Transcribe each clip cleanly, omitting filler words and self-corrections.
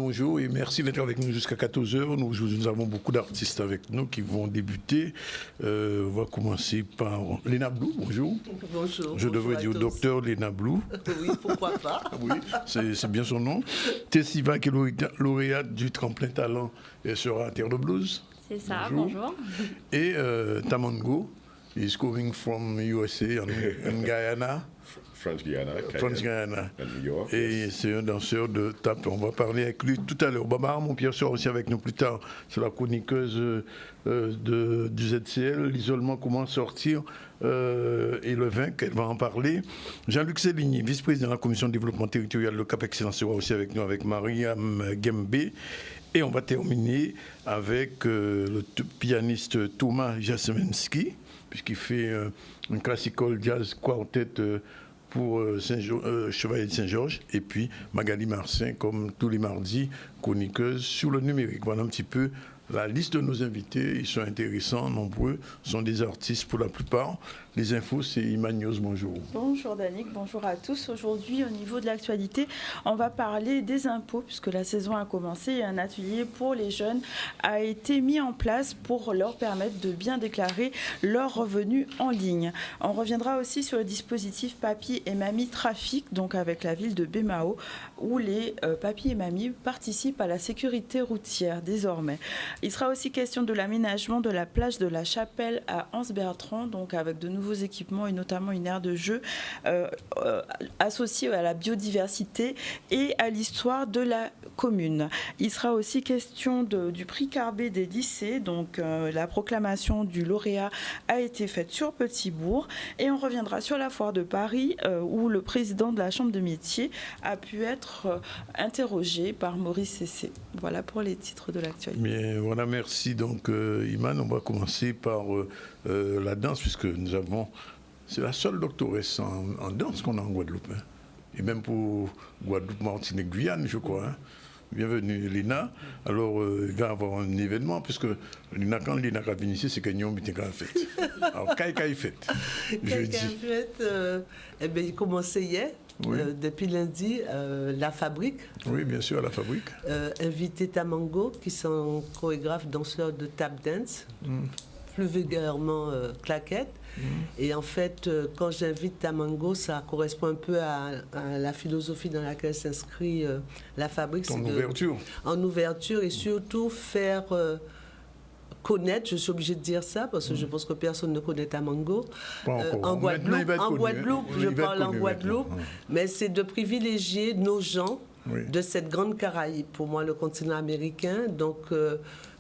bonjour et merci d'être avec nous jusqu'à 14h. Nous avons beaucoup d'artistes avec nous qui vont débuter. On va commencer par Léna Blou, bonjour. Bonjour. Je devrais dire docteur Léna Blou. Oui, pourquoi pas. Oui, c'est bien son nom. Tessiva, qui est lauréate du tremplin talent, sera à Terre de Blues. C'est ça, bonjour. Et Tamango, is coming from USA and Guyana. France Guyana, New York. Et c'est un danseur de tap. On va parler avec lui tout à l'heure. Barbara Montpierre sera aussi avec nous plus tard. C'est la chroniqueuse du ZCL. L'isolement, comment sortir et le vaincre, elle va en parler. Jean-Luc Séligny, vice-président de la commission de développement territorial de Cap Excellence, sera aussi avec nous avec Mariam Gembe. Et on va terminer avec le pianiste Thomas Jasminski, puisqu'il fait un classical jazz quartet pour Chevalier de Saint-Georges, et puis Magali Marcin, comme tous les mardis, chroniqueuse sur le numérique. Voilà un petit peu la liste de nos invités. Ils sont intéressants, nombreux, sont des artistes pour la plupart. Les infos, c'est Imagnos, bonjour. Bonjour Danick, bonjour à tous. Aujourd'hui, au niveau de l'actualité, on va parler des impôts, puisque la saison a commencé et un atelier pour les jeunes a été mis en place pour leur permettre de bien déclarer leurs revenus en ligne. On reviendra aussi sur le dispositif Papi et Mamie Trafic, donc avec la ville de Bémao, où les papis et mamies participent à la sécurité routière désormais. Il sera aussi question de l'aménagement de la plage de la Chapelle à Anse-Bertrand, donc avec de nouveaux équipements et notamment une aire de jeu associée à la biodiversité et à l'histoire de la commune. Il sera aussi question du prix Carbet des lycées, donc la proclamation du lauréat a été faite sur Petit-Bourg, et on reviendra sur la foire de Paris où le président de la Chambre de métier a pu être interrogé par Maurice Cessé. Voilà pour les titres de l'actualité. Bien, voilà, merci. Donc, Iman, on va commencer par la danse, puisque nous avons... C'est la seule doctoresse en danse qu'on a en Guadeloupe. Hein. Et même pour Guadeloupe, Martinique, Guyane, je crois. Hein. Bienvenue, Léna. Alors, il va y avoir un événement, puisque Léna, quand Léna va venir ici, c'est qu'il y a un meeting en fait. Alors, qu'est-ce fait eh bien, il commençait hier. Oui. Depuis lundi, La Fabrique. Oui, bien sûr, à La Fabrique. Invité Tamango, qui sont chorégraphes, danseurs de tap dance, plus vulgairement claquettes. Et en fait, quand j'invite Tamango, ça correspond un peu à la philosophie dans laquelle s'inscrit La Fabrique. En ouverture. En ouverture, et surtout faire... connaître, je suis obligée de dire ça parce que je pense que personne ne connaît Tamango. En Guadeloupe, je parle en Guadeloupe, mais c'est de privilégier nos gens de cette grande Caraïbe, pour moi le continent américain, donc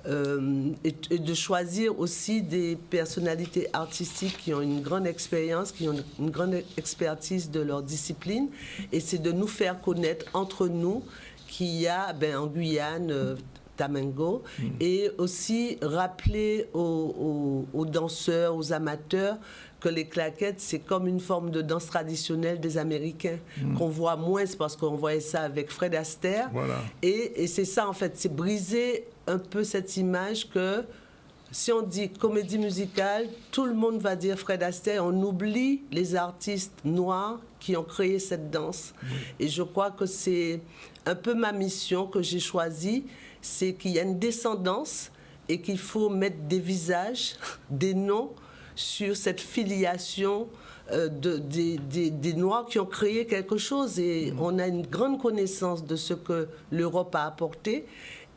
et de choisir aussi des personnalités artistiques qui ont une grande expérience, qui ont une grande expertise de leur discipline, et c'est de nous faire connaître entre nous qu'il y a en Guyane Tamango, et aussi rappeler aux danseurs, aux amateurs, que les claquettes, c'est comme une forme de danse traditionnelle des Américains, qu'on voit moins, parce qu'on voyait ça avec Fred Astaire. Voilà. Et c'est ça, en fait, c'est briser un peu cette image que, si on dit comédie musicale, tout le monde va dire Fred Astaire, on oublie les artistes noirs qui ont créé cette danse. Et je crois que c'est un peu ma mission que j'ai choisie, c'est qu'il y a une descendance et qu'il faut mettre des visages, des noms sur cette filiation des Noirs qui ont créé quelque chose. Et on a une grande connaissance de ce que l'Europe a apporté,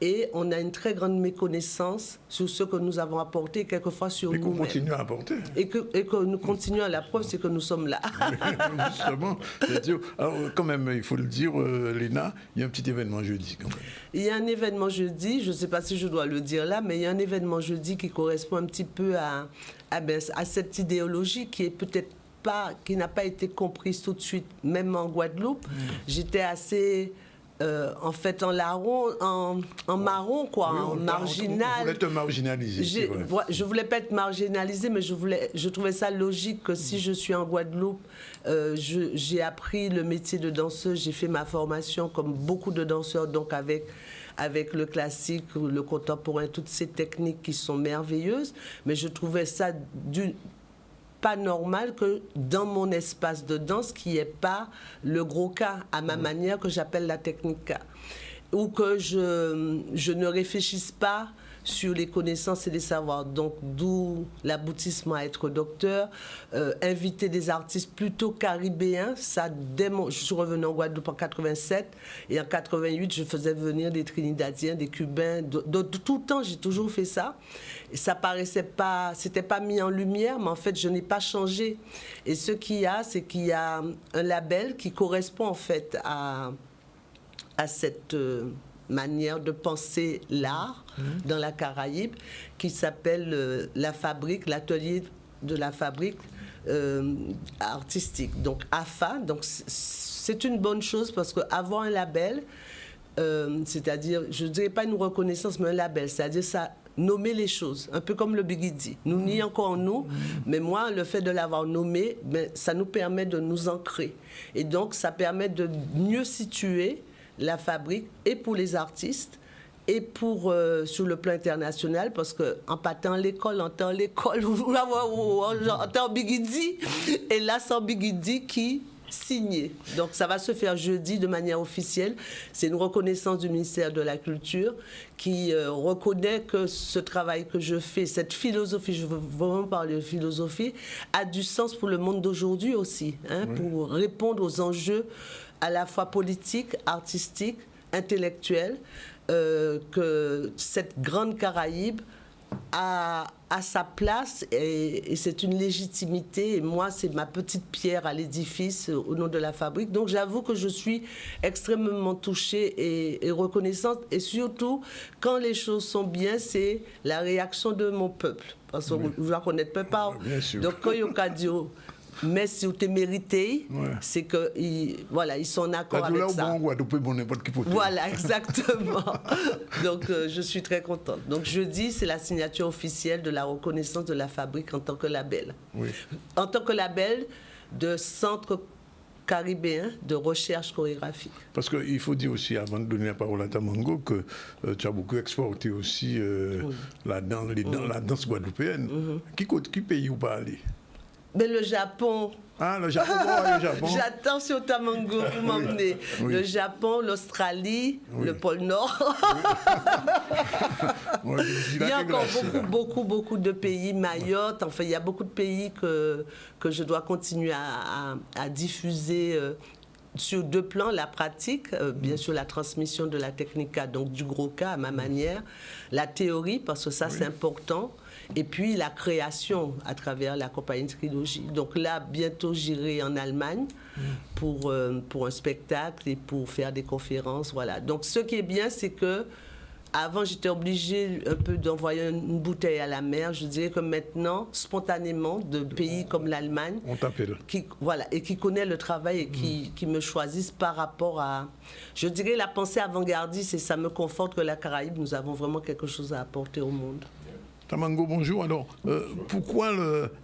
et on a une très grande méconnaissance sur ce que nous avons apporté, quelquefois sur nous-mêmes. Et qu'on continue à apporter. Et que nous continuons. La preuve, c'est que nous sommes là. Justement. Alors, quand même, il faut le dire, Léna, il y a un petit événement jeudi, quand même. Il y a un événement jeudi, je ne sais pas si je dois le dire là, mais il y a un événement jeudi qui correspond un petit peu à cette idéologie qui est peut-être pas, qui n'a pas été comprise tout de suite, même en Guadeloupe. J'étais assez... en fait, en larron, en marron, quoi, en marginal. Vous voulez te marginaliser, je voulais pas être marginalisée, mais je trouvais ça logique que si je suis en Guadeloupe, j'ai appris le métier de danseuse, j'ai fait ma formation comme beaucoup de danseurs, donc avec le classique, le contemporain, toutes ces techniques qui sont merveilleuses, mais je trouvais ça pas normal que dans mon espace de danse, qu'il n'y ait pas le gros cas, à ma manière, que j'appelle la technique K. ou que je ne réfléchisse pas sur les connaissances et les savoirs. Donc, d'où l'aboutissement à être docteur. Inviter des artistes plutôt caribéens. Ça, je suis revenue en Guadeloupe en 87 et en 88, je faisais venir des Trinidadiens, des Cubains. De tout le temps, j'ai toujours fait ça. Et ça paraissait pas, c'était pas mis en lumière, mais en fait, je n'ai pas changé. Et ce qu'il y a, c'est qu'il y a un label qui correspond en fait à cette manière de penser l'art dans la Caraïbe, qui s'appelle la fabrique, l'atelier de la fabrique artistique. Donc AFA, donc c'est une bonne chose parce qu'avoir un label, c'est-à-dire, je ne dirais pas une reconnaissance, mais un label, c'est-à-dire ça, nommer les choses, un peu comme le Bigidi. Nous n'y encore en nous, mais moi, le fait de l'avoir nommé, ça nous permet de nous ancrer. Et donc, ça permet de mieux situer la fabrique, et pour les artistes, et pour sur le plan international, parce qu'en partant l'école, on entend l'école, on entend Bigidi, et là, c'est Bigidi qui signait. Donc, ça va se faire jeudi de manière officielle. C'est une reconnaissance du ministère de la Culture qui reconnaît que ce travail que je fais, cette philosophie, je veux vraiment parler de philosophie, a du sens pour le monde d'aujourd'hui aussi, hein, pour répondre aux enjeux à la fois politique, artistique, intellectuel, que cette grande Caraïbe a sa place et c'est une légitimité. Et moi, c'est ma petite pierre à l'édifice au nom de la fabrique. Donc, j'avoue que je suis extrêmement touchée et reconnaissante. Et surtout, quand les choses sont bien, c'est la réaction de mon peuple. Parce que vous la connaissez pas. Donc, quand il y a mais si vous te méritez, c'est que voilà, ils sont en accord avec ça. Voilà, exactement. Donc, je suis très contente. Donc, jeudi, c'est la signature officielle de la reconnaissance de la fabrique en tant que label. En tant que label de Centre caribéen de recherche chorégraphique. Parce qu'il faut dire aussi, avant de donner la parole à Tamango, que tu as beaucoup exporté aussi la danse guadeloupéenne. Qui pays où pas aller? Mais le Japon. Ah, le Japon, le Japon. J'attends sur Tamango pour m'emmener. Le Japon, l'Australie, le pôle Nord. Il y a encore beaucoup de pays, Mayotte. Enfin, il y a beaucoup de pays que je dois continuer à diffuser sur deux plans, la pratique, bien sûr la transmission de la technica, donc du gros cas à ma manière, la théorie, parce que ça c'est important, et puis la création à travers la compagnie Trilogie. Donc là, bientôt j'irai en Allemagne pour un spectacle et pour faire des conférences, voilà. Donc ce qui est bien, c'est que avant, j'étais obligée un peu d'envoyer une bouteille à la mer. Je dirais que maintenant, spontanément, de pays comme l'Allemagne, on t'appelle. Voilà, et qui connaît le travail et qui me choisissent par rapport à, je dirais, la pensée avant-gardiste. Et ça me conforte que la Caraïbe, nous avons vraiment quelque chose à apporter au monde. Tamango, bonjour. Alors, pourquoi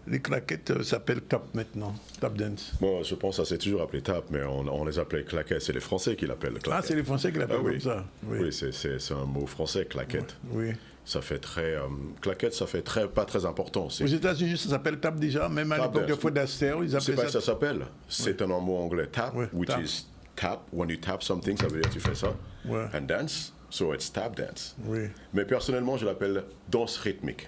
les claquettes s'appellent tap maintenant, tap dance? Bon, je pense que ça s'est toujours appelé tap, mais on les appelait claquettes. C'est les Français qui l'appellent claquettes. Ah, c'est les Français qui l'appellent comme ça. Oui, c'est un mot français, claquette. Oui. Ça fait très... claquette, ça fait pas très important. Aux États-Unis, ça s'appelle tap déjà. Même à l'époque de Fred Astaire, ils appelaient ça... C'est pas que ça s'appelle. C'est un mot anglais, tap, which is tap. When you tap something, ça veut dire que tu fais ça. And dance, so it's tap dance. Oui. Mais personnellement, je l'appelle danse rythmique.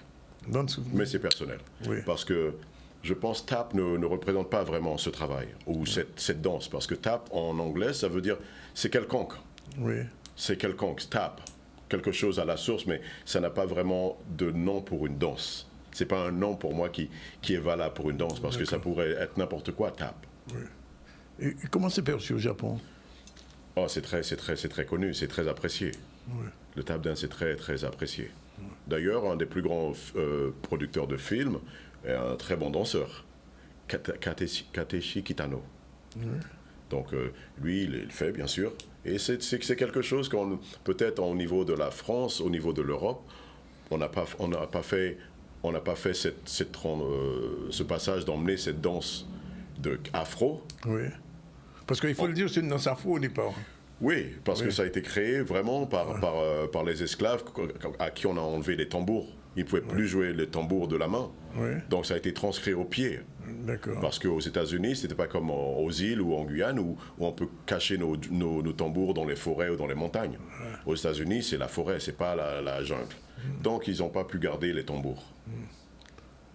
Mais c'est personnel. Oui. Parce que je pense que tap ne représente pas vraiment ce travail ou cette danse. Parce que tap, en anglais, ça veut dire c'est quelconque. Oui. C'est quelconque, tap. Quelque chose à la source, mais ça n'a pas vraiment de nom pour une danse. C'est pas un nom pour moi qui est valable pour une danse, parce que ça pourrait être n'importe quoi, tap. Oui. Et comment c'est perçu au Japon? Oh, c'est très connu, c'est très apprécié. Oui. Le tap dance est très, très apprécié. D'ailleurs, un des plus grands producteurs de films est un très bon danseur, Kateshi Kitano. Oui. Donc, lui, il le fait, bien sûr. Et c'est quelque chose qu'on, peut-être au niveau de la France, au niveau de l'Europe, on n'a pas fait ce passage d'emmener cette danse afro. Oui. Parce qu'il faut le dire, c'est une danse afro au départ. Oui, parce que ça a été créé vraiment par les esclaves à qui on a enlevé les tambours. Ils ne pouvaient plus jouer les tambours de la main. Oui. Donc ça a été transcrit au pied. Parce qu'aux États-Unis, ce n'était pas comme aux îles ou en Guyane où on peut cacher nos tambours dans les forêts ou dans les montagnes. Aux États-Unis, c'est la forêt, ce n'est pas la jungle. Donc, ils n'ont pas pu garder les tambours.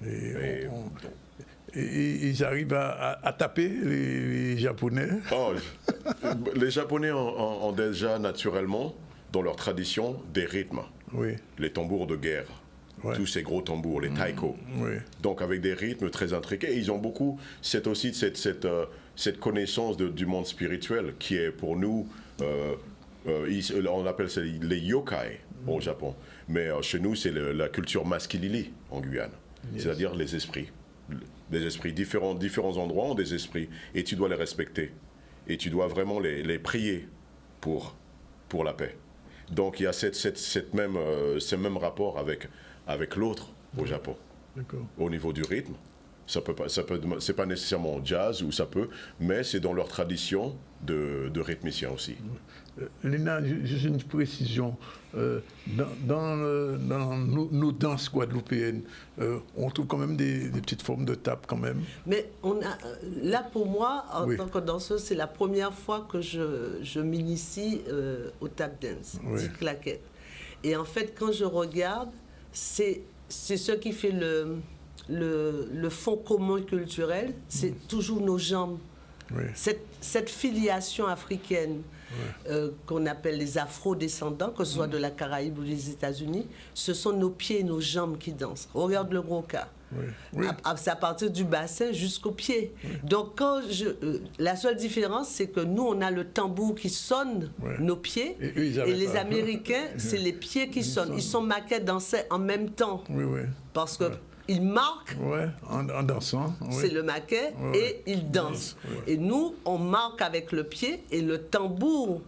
Et ils arrivent à taper les Japonais. Les Japonais ont déjà naturellement, dans leur tradition, des rythmes. Les tambours de guerre. Tous ces gros tambours, les taiko. Donc avec des rythmes très intriqués. Et ils ont beaucoup cette connaissance du monde spirituel qui est pour nous, on appelle ça les yokai au Japon. Mais chez nous, c'est la culture maskilili en Guyane. C'est-à-dire les esprits. Des esprits, différents endroits ont des esprits. Et tu dois les respecter. Et tu dois vraiment les prier pour la paix. Donc il y a ce même rapport avec l'autre au Japon. Au niveau du rythme, c'est pas nécessairement jazz, ou ça peut, mais c'est dans leur tradition de rythmicien aussi. Lina, juste une précision. Dans nos danses guadeloupéennes, on trouve quand même des petites formes de tape quand même. Mais là pour moi, en tant que danseuse, c'est la première fois que je m'initie au tap dance, dit claquette. Et en fait, quand je regarde, c'est ce qui fait le fond commun culturel, c'est toujours nos jambes. Cette filiation africaine qu'on appelle les afro-descendants, que ce soit de la Caraïbe ou des États-Unis, ce sont nos pieds et nos jambes qui dansent. Regarde le gros cas. C'est à partir du bassin jusqu'aux pieds. Donc la seule différence, c'est que nous, on a le tambour qui sonne nos pieds, et les Américains, c'est les pieds qui sonnent. Ils sont maqués danser en même temps. Parce que ils marquent en dansant. C'est le maquet et ils dansent. Et nous, on marque avec le pied et le tambour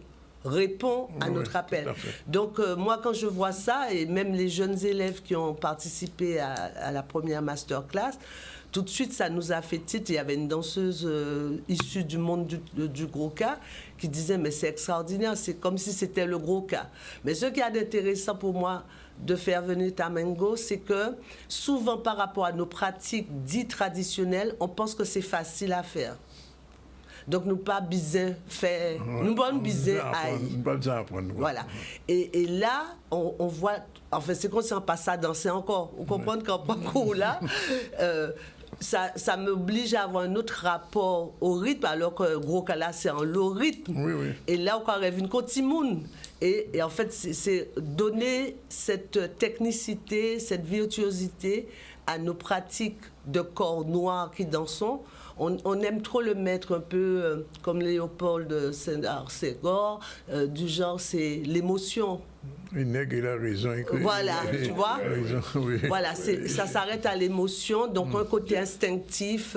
répond à notre appel. Donc moi, quand je vois ça, et même les jeunes élèves qui ont participé à la première masterclass, tout de suite, ça nous a fait titre. Il y avait une danseuse issue du monde du gros cas qui disait « mais c'est extraordinaire, c'est comme si c'était le gros cas ». Mais ce qui est intéressant pour moi de faire venir Tamango, c'est que souvent par rapport à nos pratiques dites traditionnelles, on pense que c'est facile à faire. Donc nous pas besoin faire, nous pas besoin apprendre. Voilà. Et là, on voit, en fait, c'est qu'on s'en passe à danser encore. Vous comprenez qu'en parcours là, ça m'oblige à avoir un autre rapport au rythme, alors que gros cas là, c'est en low rythme. Et là, on rêve une continue. Et en fait, c'est donner cette technicité, cette virtuosité à nos pratiques de corps noirs qui dansons. On aime trop le mettre un peu comme Léopold de Sédar-Senghor, du genre c'est l'émotion. Il a raison. Voilà, tu vois. Voilà, ça s'arrête à l'émotion, donc un côté instinctif,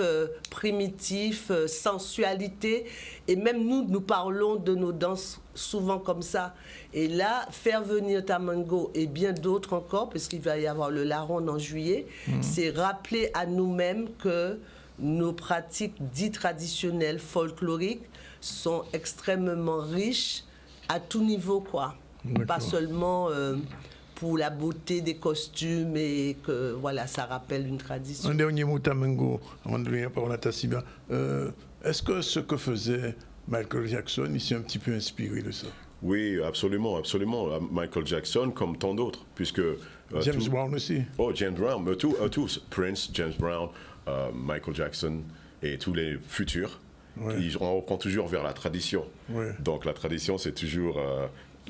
primitif, sensualité. Et même nous parlons de nos danses souvent comme ça. Et là, faire venir Tamango et bien d'autres encore, parce qu'il va y avoir le Laronde en juillet, c'est rappeler à nous-mêmes que nos pratiques dites traditionnelles, folkloriques, sont extrêmement riches à tout niveau, quoi. Pas seulement pour la beauté des costumes et que voilà, ça rappelle une tradition. Un dernier mot, Tamango, avant de venir par la Tassiba. Est-ce que ce que faisait Michael Jackson, il s'est un petit peu inspiré de ça? Oui, absolument, absolument. Michael Jackson, comme tant d'autres, puisque... James Brown aussi. Oh, James Brown, tous. Prince, James Brown, Michael Jackson et tous les futurs. On reprend toujours vers la tradition. Donc la tradition, c'est toujours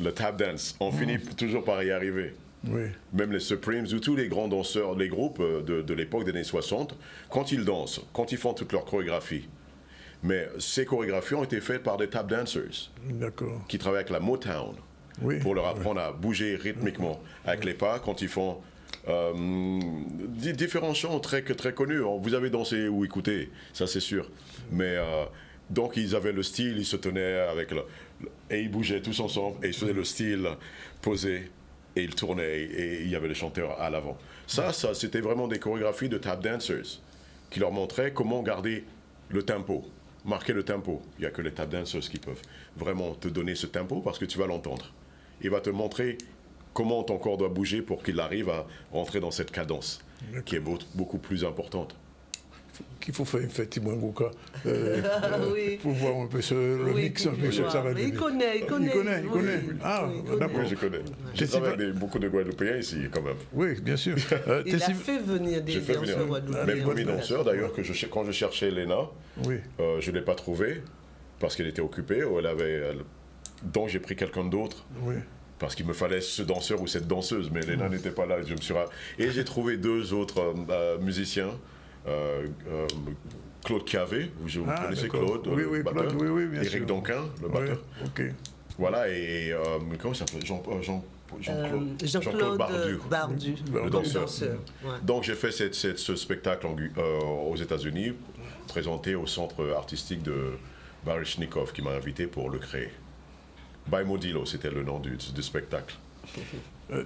le tap dance. On finit toujours par y arriver. Même les Supremes ou tous les grands danseurs, les groupes de l'époque des années 60, quand ils dansent, quand ils font toute leur chorégraphie, mais ces chorégraphies ont été faites par des tap dancers qui travaillent avec la Motown pour leur apprendre à bouger rythmiquement avec les pas quand ils font différents chants très connus. Vous avez dansé ou écouté, ça c'est sûr. Mais donc ils avaient le style, ils se tenaient avec et ils bougeaient tous ensemble et ils faisaient le style posé et ils tournaient et il y avait les chanteurs à l'avant. Ça c'était vraiment des chorégraphies de tap dancers qui leur montraient comment garder le tempo. Marquer le tempo. Il n'y a que les tap dancers qui peuvent vraiment te donner ce tempo parce que tu vas l'entendre. Il va te montrer comment ton corps doit bouger pour qu'il arrive à rentrer dans cette cadence qui est beaucoup plus importante. qu'il faut faire effectivement pour voir un peu le mix, un peu ce que ça va donner. Il connaît. Ah, d'accord. Oui, je connais. J'ai travaillé avec beaucoup de Guadeloupéens ici, quand même. Oui, bien sûr. Il a fait venir des danseurs guadeloupéens. Mes premiers danseurs, d'ailleurs, quand je cherchais Léna, oui. Je ne l'ai pas trouvée parce qu'elle était occupée, ou donc j'ai pris quelqu'un d'autre. Oui. Parce qu'il me fallait ce danseur ou cette danseuse, mais Léna n'était pas là. Et j'ai trouvé 2 autres musiciens. Claude Cavé, vous connaissez Claude, oui, batteur, Claude, oui, bien Éric sûr. Duncan, le batteur. Oui, ok. Voilà, et comment il s'appelle Jean-Claude Bardu, le danseur. Ouais. Donc j'ai fait ce spectacle aux États-Unis, présenté au centre artistique de Baryshnikov, qui m'a invité pour le créer. By Modilo, c'était le nom du spectacle.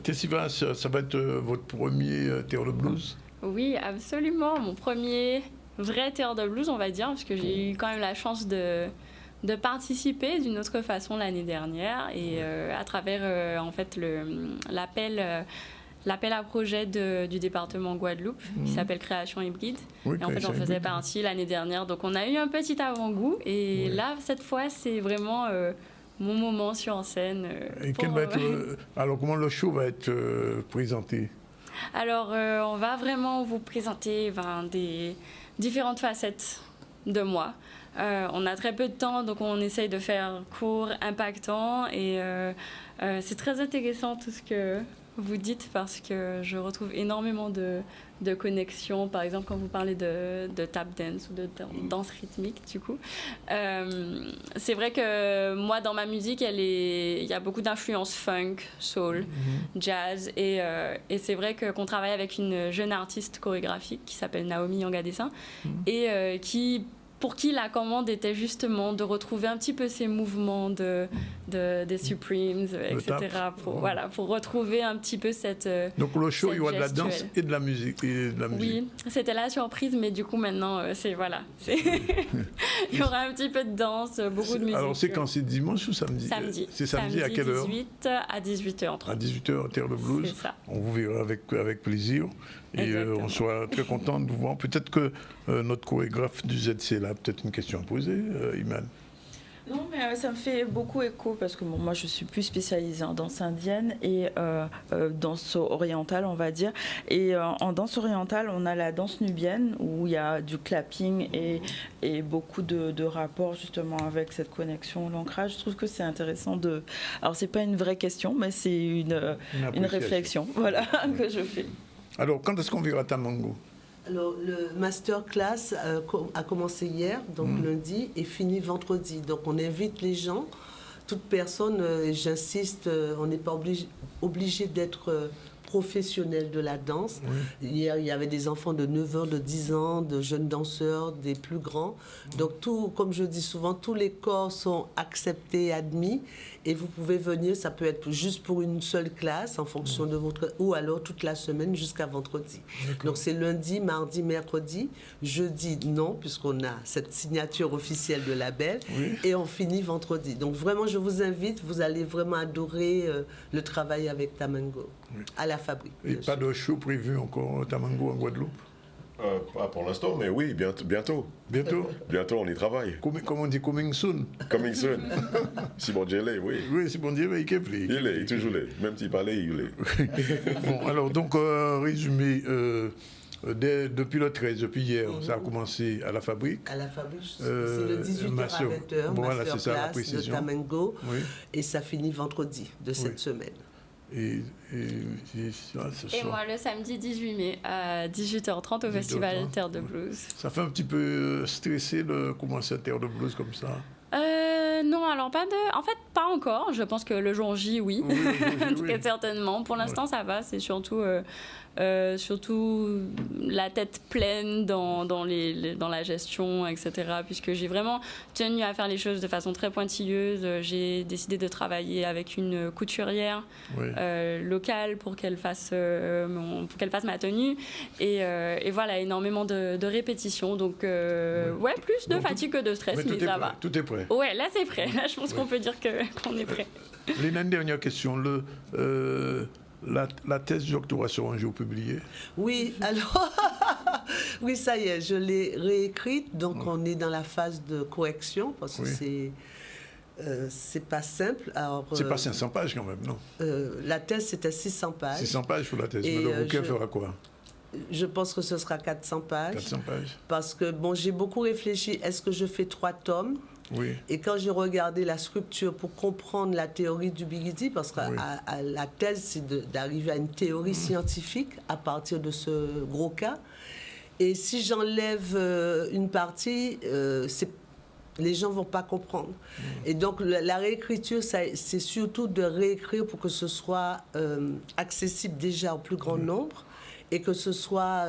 Tessiva, ça va être votre premier théâtre de blues? Oui, absolument. Mon premier vrai théâtre de blues, on va dire, parce que j'ai eu quand même la chance de participer d'une autre façon l'année dernière et à travers en fait l'appel à projet du département Guadeloupe qui s'appelle Création Hybride. Oui, et en fait, j'en faisais partie l'année dernière. Donc, on a eu un petit avant-goût. Et là, cette fois, c'est vraiment mon moment sur scène. Et alors, comment le show va être présenté? Alors, on va vraiment vous présenter des différentes facettes de moi. On a très peu de temps, donc on essaye de faire court, impactant. Et c'est très intéressant tout ce que vous dites parce que je retrouve énormément de connexions. Par exemple, quand vous parlez de tap dance ou de danse rythmique, du coup. C'est vrai que moi, dans ma musique, il y a beaucoup d'influences funk, soul, jazz. Et c'est vrai qu'on travaille avec une jeune artiste chorégraphique qui s'appelle Naomi Yangadessin et pour qui la commande était justement de retrouver un petit peu ces mouvements des Supremes, etc. Pour retrouver un petit peu cette Donc le show, il y aura de la danse et de la musique. Oui, c'était la surprise, mais du coup maintenant, il y aura un petit peu de danse, beaucoup de musique. Alors c'est quand? C'est dimanche ou samedi? Samedi. C'est samedi à quelle heure? 18 à 18h30. À 18h, Terre de Blues. C'est ça. On vous verra avec plaisir. Et on sera très content de vous voir. Peut-être que notre chorégraphe du ZC là, peut-être une question à poser, Iman. Non, mais ça me fait beaucoup écho parce que moi je suis plus spécialisée en danse indienne et danse orientale, on va dire. Et en danse orientale, on a la danse nubienne où il y a du clapping et beaucoup de rapports justement avec cette connexion, l'ancrage. Je trouve que c'est intéressant de. Alors c'est pas une vraie question, mais c'est une réflexion, voilà, que je fais. Alors quand est-ce qu'on verra Tamango? Alors, le masterclass a commencé hier, donc lundi, et fini vendredi. Donc, on invite les gens, toute personne, j'insiste, on n'est pas obligé d'être professionnel de la danse. Hier, il y avait des enfants de 9 ans, de 10 ans, de jeunes danseurs, des plus grands. Donc, comme je dis souvent, tous les corps sont acceptés, admis. Et vous pouvez venir, ça peut être juste pour une seule classe, en fonction de votre... Ou alors toute la semaine jusqu'à vendredi. Donc, c'est lundi, mardi, mercredi. Jeudi, non, puisqu'on a cette signature officielle de label. Et on finit vendredi. Donc, vraiment, je vous invite. Vous allez vraiment adorer le travail avec Tamango. À la fabrique. Et pas de show prévu encore, Tamango, en Guadeloupe? Pas pour l'instant, mais oui, bientôt. Bientôt? Bientôt, on y travaille. Comment on dit coming soon? Coming soon. Simon Djelé, oui. Oui, Simon Djelé, il est pris. Il est toujours là. Même s'il parlait, il est. Bon, alors, donc, résumé, depuis le 13, depuis hier, ça a commencé à la fabrique. À la fabrique, c'est le 18h à 20h, voilà, c'est ça, la de précision. Tamango, et ça finit vendredi de cette semaine. Et moi, le samedi 18 mai, à 18h30 au Festival Terre de Blues. Ça fait un petit peu stressé de commencer à Terre de Blues comme ça? Non, alors en fait, pas encore. Je pense que le jour J, oui. Très certainement. Pour l'instant, ça va. C'est surtout la tête pleine dans la gestion, etc. Puisque j'ai vraiment tenu à faire les choses de façon très pointilleuse. J'ai décidé de travailler avec une couturière locale pour qu'elle fasse ma tenue. Et voilà, énormément de répétitions. Donc, plus de fatigue que de stress, mais ça va. Tout est prêt. Ouais, là c'est prêt. Là, je pense qu'on peut dire qu'on est prêt. Léna, une dernière question. La thèse de doctorat sera un jour publiée? Oui, alors... Oui, ça y est, je l'ai réécrite. Donc, on est dans la phase de correction parce que c'est pas simple. C'est pas 500 pages quand même, non? La thèse, c'était 600 pages. 600 pages pour la thèse. Mais le bouquin fera quoi? Je pense que ce sera 400 pages. 400 pages. Parce que, j'ai beaucoup réfléchi. Est-ce que je fais 3 tomes? Oui. Et quand j'ai regardé la structure pour comprendre la théorie du Bigidi, parce que la thèse, c'est d'arriver à une théorie scientifique à partir de ce gros cas. Et si j'enlève une partie, les gens ne vont pas comprendre. Et donc, la réécriture, c'est surtout de réécrire pour que ce soit accessible déjà au plus grand nombre et que ce soit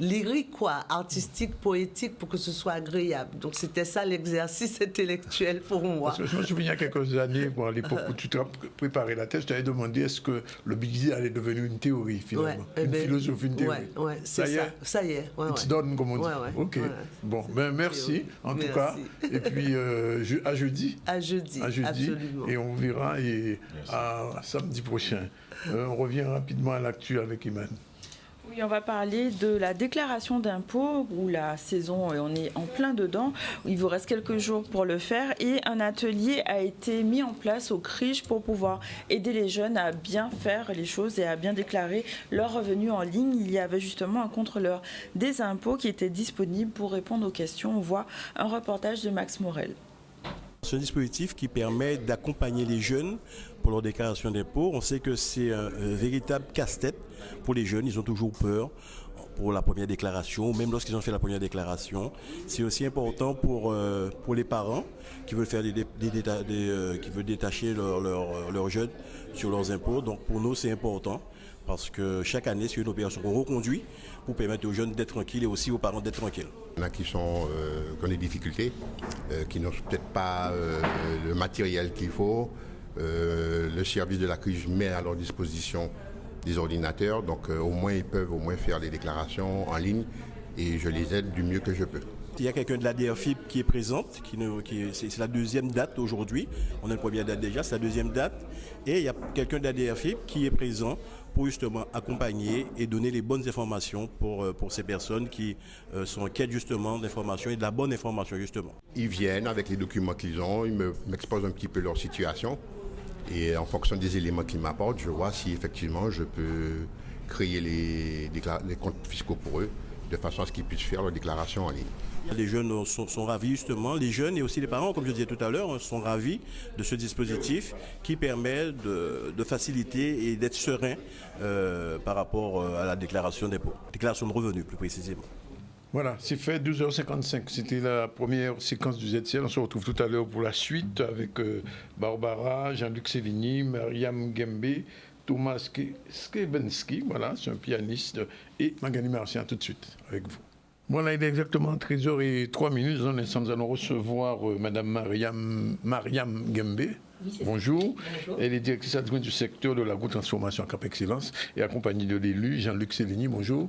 lyrique, artistique, poétique, pour que ce soit agréable. Donc, c'était ça l'exercice intellectuel pour moi. Parce que je me souviens il y a quelques années, à l'époque où tu t'as préparé la thèse, tu avais demandé est-ce que le Bigidi allait devenir une théorie, finalement. Une philosophie, une théorie. Oui, c'est ça. Ça y est. It's done, comme on dit. OK. Bon, merci, en tout cas. Et puis, à jeudi. À jeudi, absolument. Et on verra à samedi prochain. On revient rapidement à l'actu avec Iman. Oui, on va parler de la déclaration d'impôt, où la saison, on est en plein dedans. Il vous reste quelques jours pour le faire. Et un atelier a été mis en place au CRIJ pour pouvoir aider les jeunes à bien faire les choses et à bien déclarer leurs revenus en ligne. Il y avait justement un contrôleur des impôts qui était disponible pour répondre aux questions. On voit un reportage de Max Morel. C'est un dispositif qui permet d'accompagner les jeunes pour leur déclaration d'impôt. On sait que c'est un véritable casse-tête pour les jeunes. Ils ont toujours peur pour la première déclaration, même lorsqu'ils ont fait la première déclaration. C'est aussi important pour les parents qui veulent faire qui veulent détacher leurs jeunes sur leurs impôts. Donc pour nous, c'est important parce que chaque année, c'est une opération qu'on reconduit pour permettre aux jeunes d'être tranquilles et aussi aux parents d'être tranquilles. Il y en a qui ont des difficultés, qui n'ont peut-être pas le matériel qu'il faut. Le service de la CRIJ met à leur disposition des ordinateurs, donc au moins ils peuvent faire les déclarations en ligne et je les aide du mieux que je peux. Il y a quelqu'un de la DRFIP qui est présente, c'est la deuxième date aujourd'hui. On a une première date déjà, c'est la deuxième date. Et il y a quelqu'un de la DRFIP qui est présent pour justement accompagner et donner les bonnes informations pour ces personnes qui sont en quête justement d'informations et de la bonne information justement. Ils viennent avec les documents qu'ils ont, ils m'exposent un petit peu leur situation et en fonction des éléments qu'ils m'apportent, je vois si effectivement je peux créer les comptes fiscaux pour eux de façon à ce qu'ils puissent faire leur déclaration en ligne. Les jeunes sont ravis justement, les jeunes et aussi les parents, comme je disais tout à l'heure, sont ravis de ce dispositif qui permet de faciliter et d'être serein par rapport à la déclaration d'impôt, déclaration de revenus plus précisément. Voilà, c'est fait, 12h55. C'était la première séquence du ZCL. On se retrouve tout à l'heure pour la suite avec Barbara, Jean-Luc Sévigny, Mariam Gembe, Thomas Skebensky, voilà, c'est un pianiste, et Magali Martian, tout de suite avec vous. Voilà, il est exactement 13h03. Dans un instant, nous allons recevoir Madame Mariam Gembe. Oui, bonjour. Bonjour. Elle est directrice adjointe du secteur de l'agrotransformation à Cap Excellence et accompagnée de l'élu Jean-Luc Sévigny. Bonjour.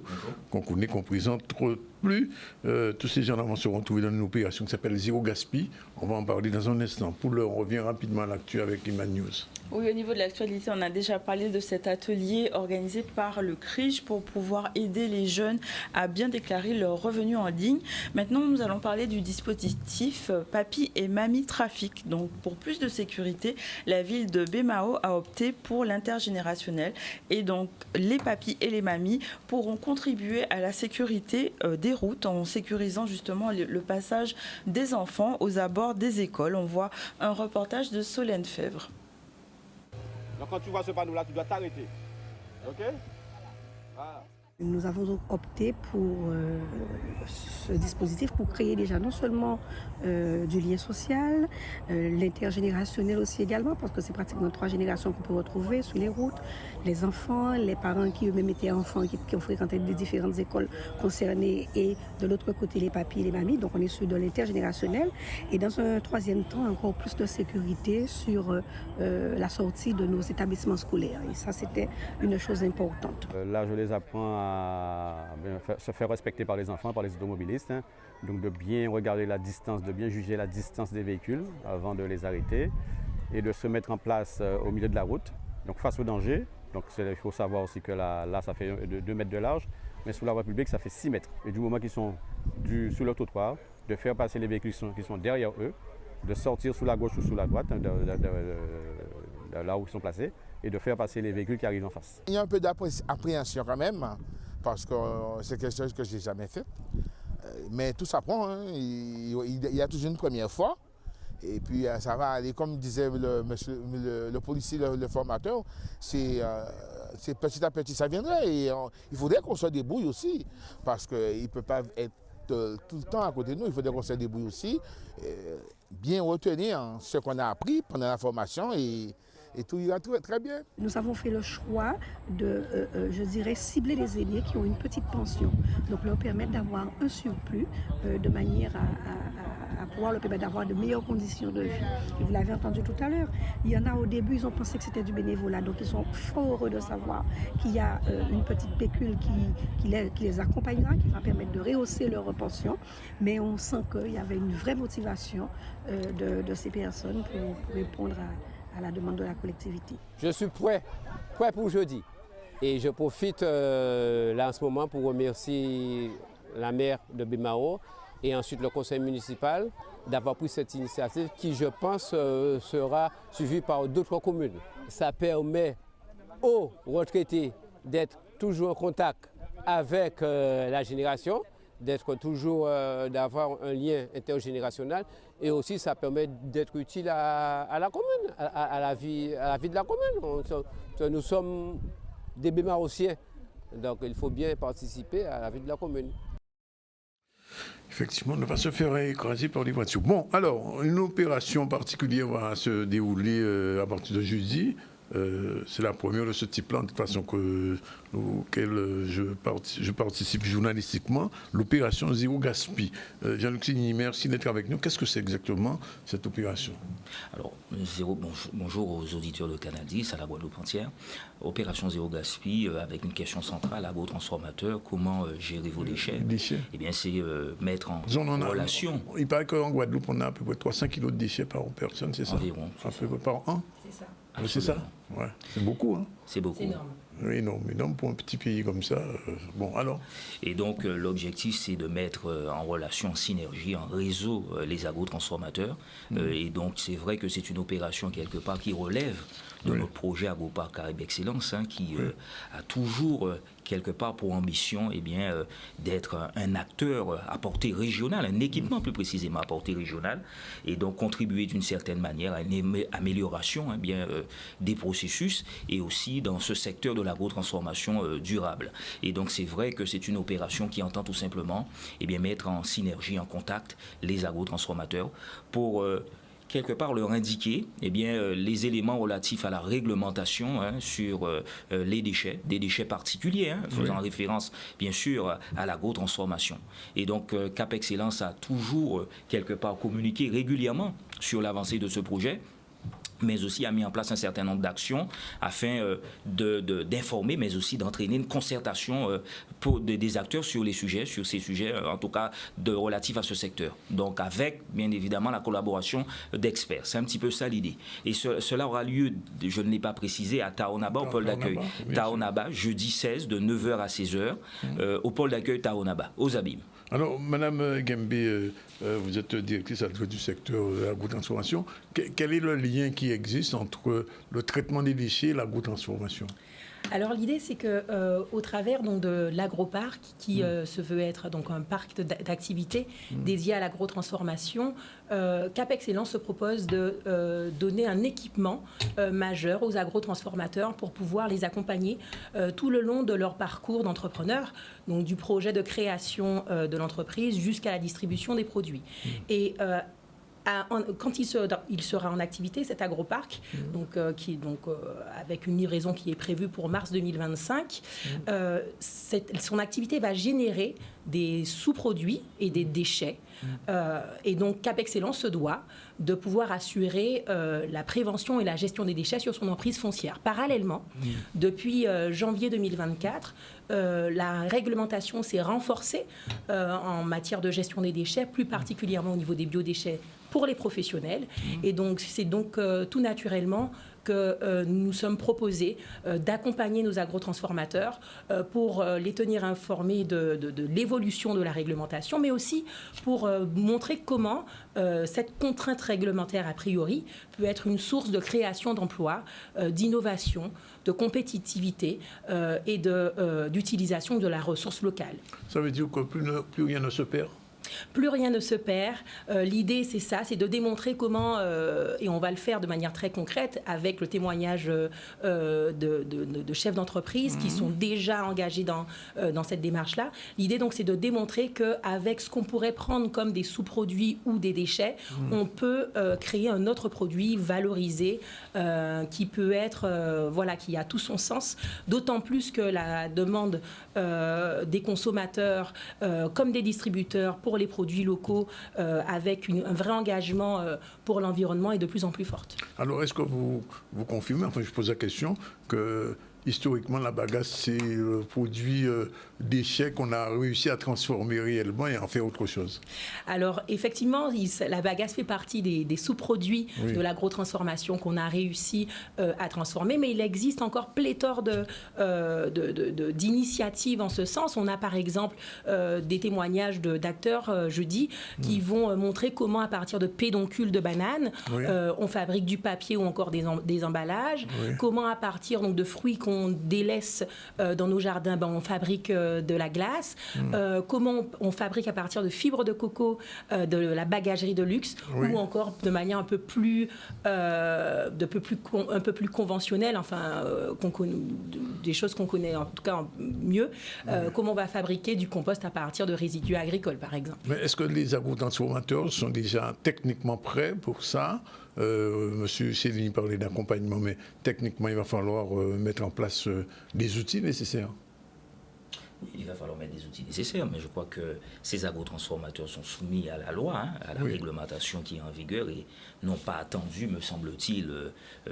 Qu'on connaît, qu'on présente trop plus. Tous ces gens-là vont se retrouver dans une opération qui s'appelle Zéro Gaspille. On va en parler dans un instant. Pour l'heure, on revient rapidement à l'actu avec Iman News. Oui, au niveau de l'actualité, on a déjà parlé de cet atelier organisé par le CRIJ pour pouvoir aider les jeunes à bien déclarer leurs revenus en ligne. Maintenant, nous allons parler du dispositif Papi et Mamie Trafic. Donc, pour plus de sécurité, la ville de Bémao a opté pour l'intergénérationnel. Et donc, les papis et les mamies pourront contribuer à la sécurité des routes en sécurisant justement le passage des enfants aux abords des écoles. On voit un reportage de Solène Fèvre. Donc quand tu vois ce panneau-là, tu dois t'arrêter. OK ? Voilà. Nous avons opté pour ce dispositif pour créer déjà non seulement du lien social, l'intergénérationnel aussi également, parce que c'est pratiquement 3 générations qu'on peut retrouver sur les routes, les enfants, les parents qui eux-mêmes étaient enfants, qui ont fréquenté les différentes écoles concernées, et de l'autre côté les papis et les mamies. Donc on est sur de l'intergénérationnel, et dans un troisième temps encore plus de sécurité sur la sortie de nos établissements scolaires. Et ça, c'était une chose importante. Là, je les apprends à se faire respecter par les enfants, par les automobilistes. Donc de bien regarder la distance, de bien juger la distance des véhicules avant de les arrêter et de se mettre en place au milieu de la route, donc face au danger. Donc il faut savoir aussi que là ça fait 2 mètres de large. mais sur la voie publique, ça fait 6 mètres. Et du moment qu'ils sont sur le trottoir, de faire passer les véhicules qui sont derrière eux, de sortir sous la gauche ou sous la droite, de là où ils sont placés, et de faire passer les véhicules qui arrivent en face. Il y a un peu d'appréhension quand même, parce que c'est quelque chose que je n'ai jamais fait. Mais tout s'apprend, hein. Il y a toujours une première fois. Et puis ça va aller, comme disait le policier, le formateur, c'est petit à petit ça viendrait. Et il faudrait qu'on se débrouille aussi, parce qu'il ne peut pas être tout le temps à côté de nous. Il faudrait qu'on se débrouille aussi, bien retenir ce qu'on a appris pendant la formation et tout ira très bien. Nous avons fait le choix de, je dirais, cibler les aînés qui ont une petite pension. Donc leur permettre d'avoir un surplus de manière à pouvoir leur permettre d'avoir de meilleures conditions de vie. Et vous l'avez entendu tout à l'heure, il y en a au début, ils ont pensé que c'était du bénévolat. Donc ils sont fort heureux de savoir qu'il y a une petite pécule qui les accompagnera, qui va permettre de rehausser leur pension. Mais on sent qu'il y avait une vraie motivation de ces personnes pour répondre à la demande de la collectivité. Je suis prêt pour jeudi. Et je profite là en ce moment pour remercier la maire de Bemao et ensuite le conseil municipal d'avoir pris cette initiative qui, je pense, sera suivie par d'autres communes. Ça permet aux retraités d'être toujours en contact avec la génération, d'être toujours, d'avoir un lien intergénérationnel, et aussi ça permet d'être utile à la commune, à la vie de la commune. Nous sommes des Bémarossiens, donc il faut bien participer à la vie de la commune. Effectivement, ne pas se faire écraser par les voitures. Bon, alors, une opération particulière va se dérouler à partir de jeudi. C'est la première de ce type-là, de toute façon, auquel je participe journalistiquement, l'opération Zéro Gaspille. Jean-Luc Signy, merci d'être avec nous. Qu'est-ce que c'est exactement, cette opération? Alors, bonjour aux auditeurs de Canal 10, à la Guadeloupe entière. Opération Zéro Gaspille, avec une question centrale, agro-transformateur, comment gérer vos déchets? Eh bien, c'est mettre en relation... Il paraît qu'en Guadeloupe, on a à peu près 300 kilos de déchets par personne, c'est ça? Environ. À peu près par an? C'est ça. C'est ça? Ouais. C'est beaucoup, hein? C'est beaucoup. C'est énorme. Oui, non, mais non, pour un petit pays comme ça, bon, alors. Et donc, l'objectif, c'est de mettre en relation, en synergie, en réseau, les agro-transformateurs. Et donc, c'est vrai que c'est une opération, quelque part, qui relève de notre projet Agroparc Caraïbes Excellence, hein, qui a toujours, quelque part, pour ambition, eh bien, d'être un acteur à portée régionale, un équipement plus précisément à portée régionale, et donc contribuer d'une certaine manière à une amélioration hein, bien, des processus, et aussi dans ce secteur de l'agro-transformation durable. Et donc, c'est vrai que c'est une opération qui entend tout simplement eh bien, mettre en synergie, en contact, les agro-transformateurs pour... quelque part leur indiquer eh bien, les éléments relatifs à la réglementation hein, sur les déchets, des déchets particuliers, hein, faisant référence bien sûr à l'agro-transformation. Et donc Cap Excellence a toujours quelque part communiqué régulièrement sur l'avancée de ce projet, mais aussi a mis en place un certain nombre d'actions afin d'informer, mais aussi d'entraîner une concertation des acteurs sur ces sujets, en tout cas relatifs à ce secteur. Donc avec, bien évidemment, la collaboration d'experts. C'est un petit peu ça l'idée. Et cela aura lieu, je ne l'ai pas précisé, à Taonaba, au pôle d'accueil. Taonaba, jeudi 16, de 9h à 16h, au pôle d'accueil Taonaba, aux Abîmes. Alors, Madame Gembe, vous êtes directrice du secteur de l'agro-transformation. Quel est le lien qui existe entre le traitement des déchets et l'agro-transformation? Alors l'idée c'est que au travers donc, de l'agroparc qui se veut être donc un parc d'activités dédié à l'agrotransformation, Cap Excellence se propose de donner un équipement majeur aux agrotransformateurs pour pouvoir les accompagner tout le long de leur parcours d'entrepreneur, donc du projet de création de l'entreprise jusqu'à la distribution des produits. Et quand il sera en activité, cet agroparc, avec une livraison qui est prévue pour mars 2025, son activité va générer des sous-produits et des déchets. Et donc Cap Excellence se doit de pouvoir assurer la prévention et la gestion des déchets sur son emprise foncière. Parallèlement, depuis janvier 2024, la réglementation s'est renforcée en matière de gestion des déchets, plus particulièrement au niveau des biodéchets pour les professionnels. Et donc, c'est donc tout naturellement que nous nous sommes proposés d'accompagner nos agrotransformateurs pour les tenir informés de l'évolution de la réglementation, mais aussi pour montrer comment cette contrainte réglementaire a priori peut être une source de création d'emplois, d'innovation, de compétitivité et d'utilisation de la ressource locale. Ça veut dire que plus rien ne se perd? Plus rien ne se perd. L'idée, c'est ça, c'est de démontrer comment, et on va le faire de manière très concrète avec le témoignage de chefs d'entreprise qui sont déjà engagés dans cette démarche-là. L'idée, donc, c'est de démontrer qu'avec ce qu'on pourrait prendre comme des sous-produits ou des déchets, on peut créer un autre produit valorisé qui peut être, qui a tout son sens, d'autant plus que la demande des consommateurs comme des distributeurs pour les produits locaux avec un vrai engagement pour l'environnement est de plus en plus forte. Alors, est-ce que vous confirmez, enfin je pose la question, que historiquement la bagasse c'est le produit déchet qu'on a réussi à transformer réellement et en faire autre chose? Alors effectivement, la bagasse fait partie des sous-produits de l'agrotransformation qu'on a réussi à transformer, mais il existe encore pléthore d'initiatives en ce sens. On a par exemple des témoignages d'acteurs jeudi qui vont montrer comment à partir de pédoncules de bananes on fabrique du papier ou encore des emballages, comment à partir donc, de fruits qu'on délaisse dans nos jardins, on fabrique de la glace, comment on fabrique à partir de fibres de coco de la bagagerie de luxe, ou encore de manière un peu plus conventionnelle, enfin des choses qu'on connaît en tout cas mieux, comment on va fabriquer du compost à partir de résidus agricoles par exemple. Mais est-ce que les agrotransformateurs sont déjà techniquement prêts pour ça? Monsieur Céline parlait d'accompagnement, mais techniquement, il va falloir mettre en place les outils nécessaires. Il va falloir mettre des outils nécessaires, mais je crois que ces agrotransformateurs sont soumis à la loi, à la réglementation qui est en vigueur et n'ont pas attendu, me semble-t-il,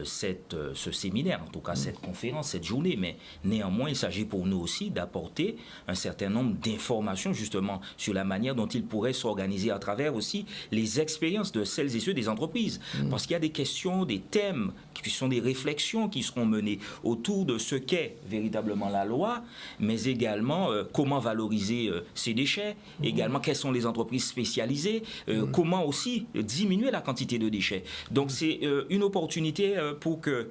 ce séminaire, en tout cas cette conférence, cette journée. Mais néanmoins, il s'agit pour nous aussi d'apporter un certain nombre d'informations justement sur la manière dont ils pourraient s'organiser à travers aussi les expériences de celles et ceux des entreprises. Parce qu'il y a des questions, des thèmes qui sont des réflexions qui seront menées autour de ce qu'est véritablement la loi, mais également comment valoriser ces déchets, également quelles sont les entreprises spécialisées, comment aussi diminuer la quantité de déchets. Donc c'est une opportunité pour que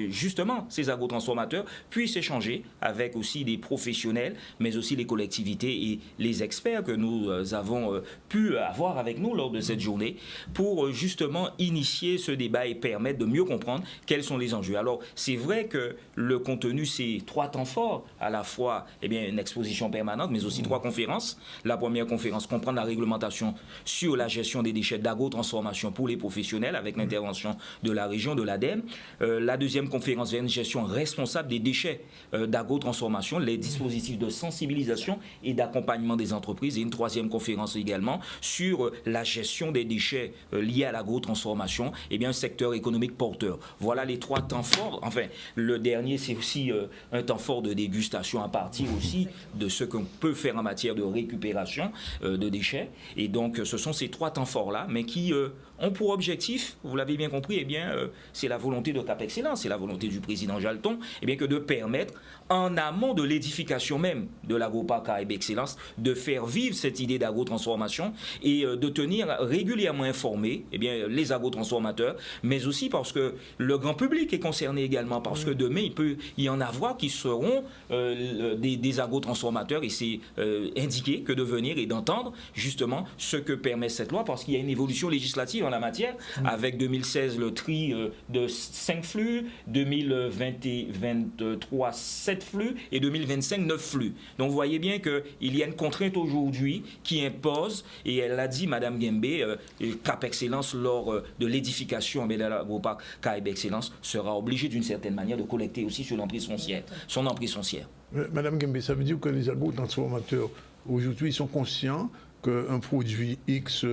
justement ces agrotransformateurs puissent échanger avec aussi des professionnels, mais aussi les collectivités et les experts que nous avons pu avoir avec nous lors de cette journée pour justement initier ce débat et permettre de mieux comprendre quels sont les enjeux. Alors c'est vrai que le contenu, c'est 3 temps forts, à la fois une exposition permanente, mais aussi 3 conférences. La première conférence, comprendre la réglementation sur la gestion des déchets d'agrotransformation pour les professionnels avec l'intervention de la région, de l'ADEME. La deuxième conférence vers une gestion responsable des déchets d'agrotransformation, les dispositifs de sensibilisation et d'accompagnement des entreprises. Et une troisième conférence également sur la gestion des déchets liés à l'agrotransformation, un secteur économique porteur. Voilà les 3 temps forts. Enfin, le dernier, c'est aussi un temps fort de dégustation à partir aussi de ce qu'on peut faire en matière de récupération de déchets. Et donc, ce sont ces 3 temps forts-là, mais qui ont pour objectif, vous l'avez bien compris, c'est la volonté de Cap Excellence, c'est la volonté du président Jalton, que de permettre, en amont de l'édification même de l'agroparc Caraïbes Excellence, de faire vivre cette idée d'agrotransformation et de tenir régulièrement informés les agrotransformateurs, mais aussi parce que le grand public est concerné également, parce que demain, il peut y en avoir qui seront des agrotransformateurs, et c'est indiqué que de venir et d'entendre justement ce que permet cette loi, parce qu'il y a une évolution législative en la matière, avec 2016 le tri de 5 flux, 2023 7 flux et 2025 9 flux. Donc vous voyez bien qu'il y a une contrainte aujourd'hui qui impose, et elle l'a dit Madame Guembé, Cap Excellence lors de l'édification de l'agroparc Caraïbes Excellence sera obligé d'une certaine manière de collecter aussi sur l'emprise foncière, son emprise foncière. Madame Guembé, ça veut dire que les agrotransformateurs aujourd'hui sont conscients qu'un produit X,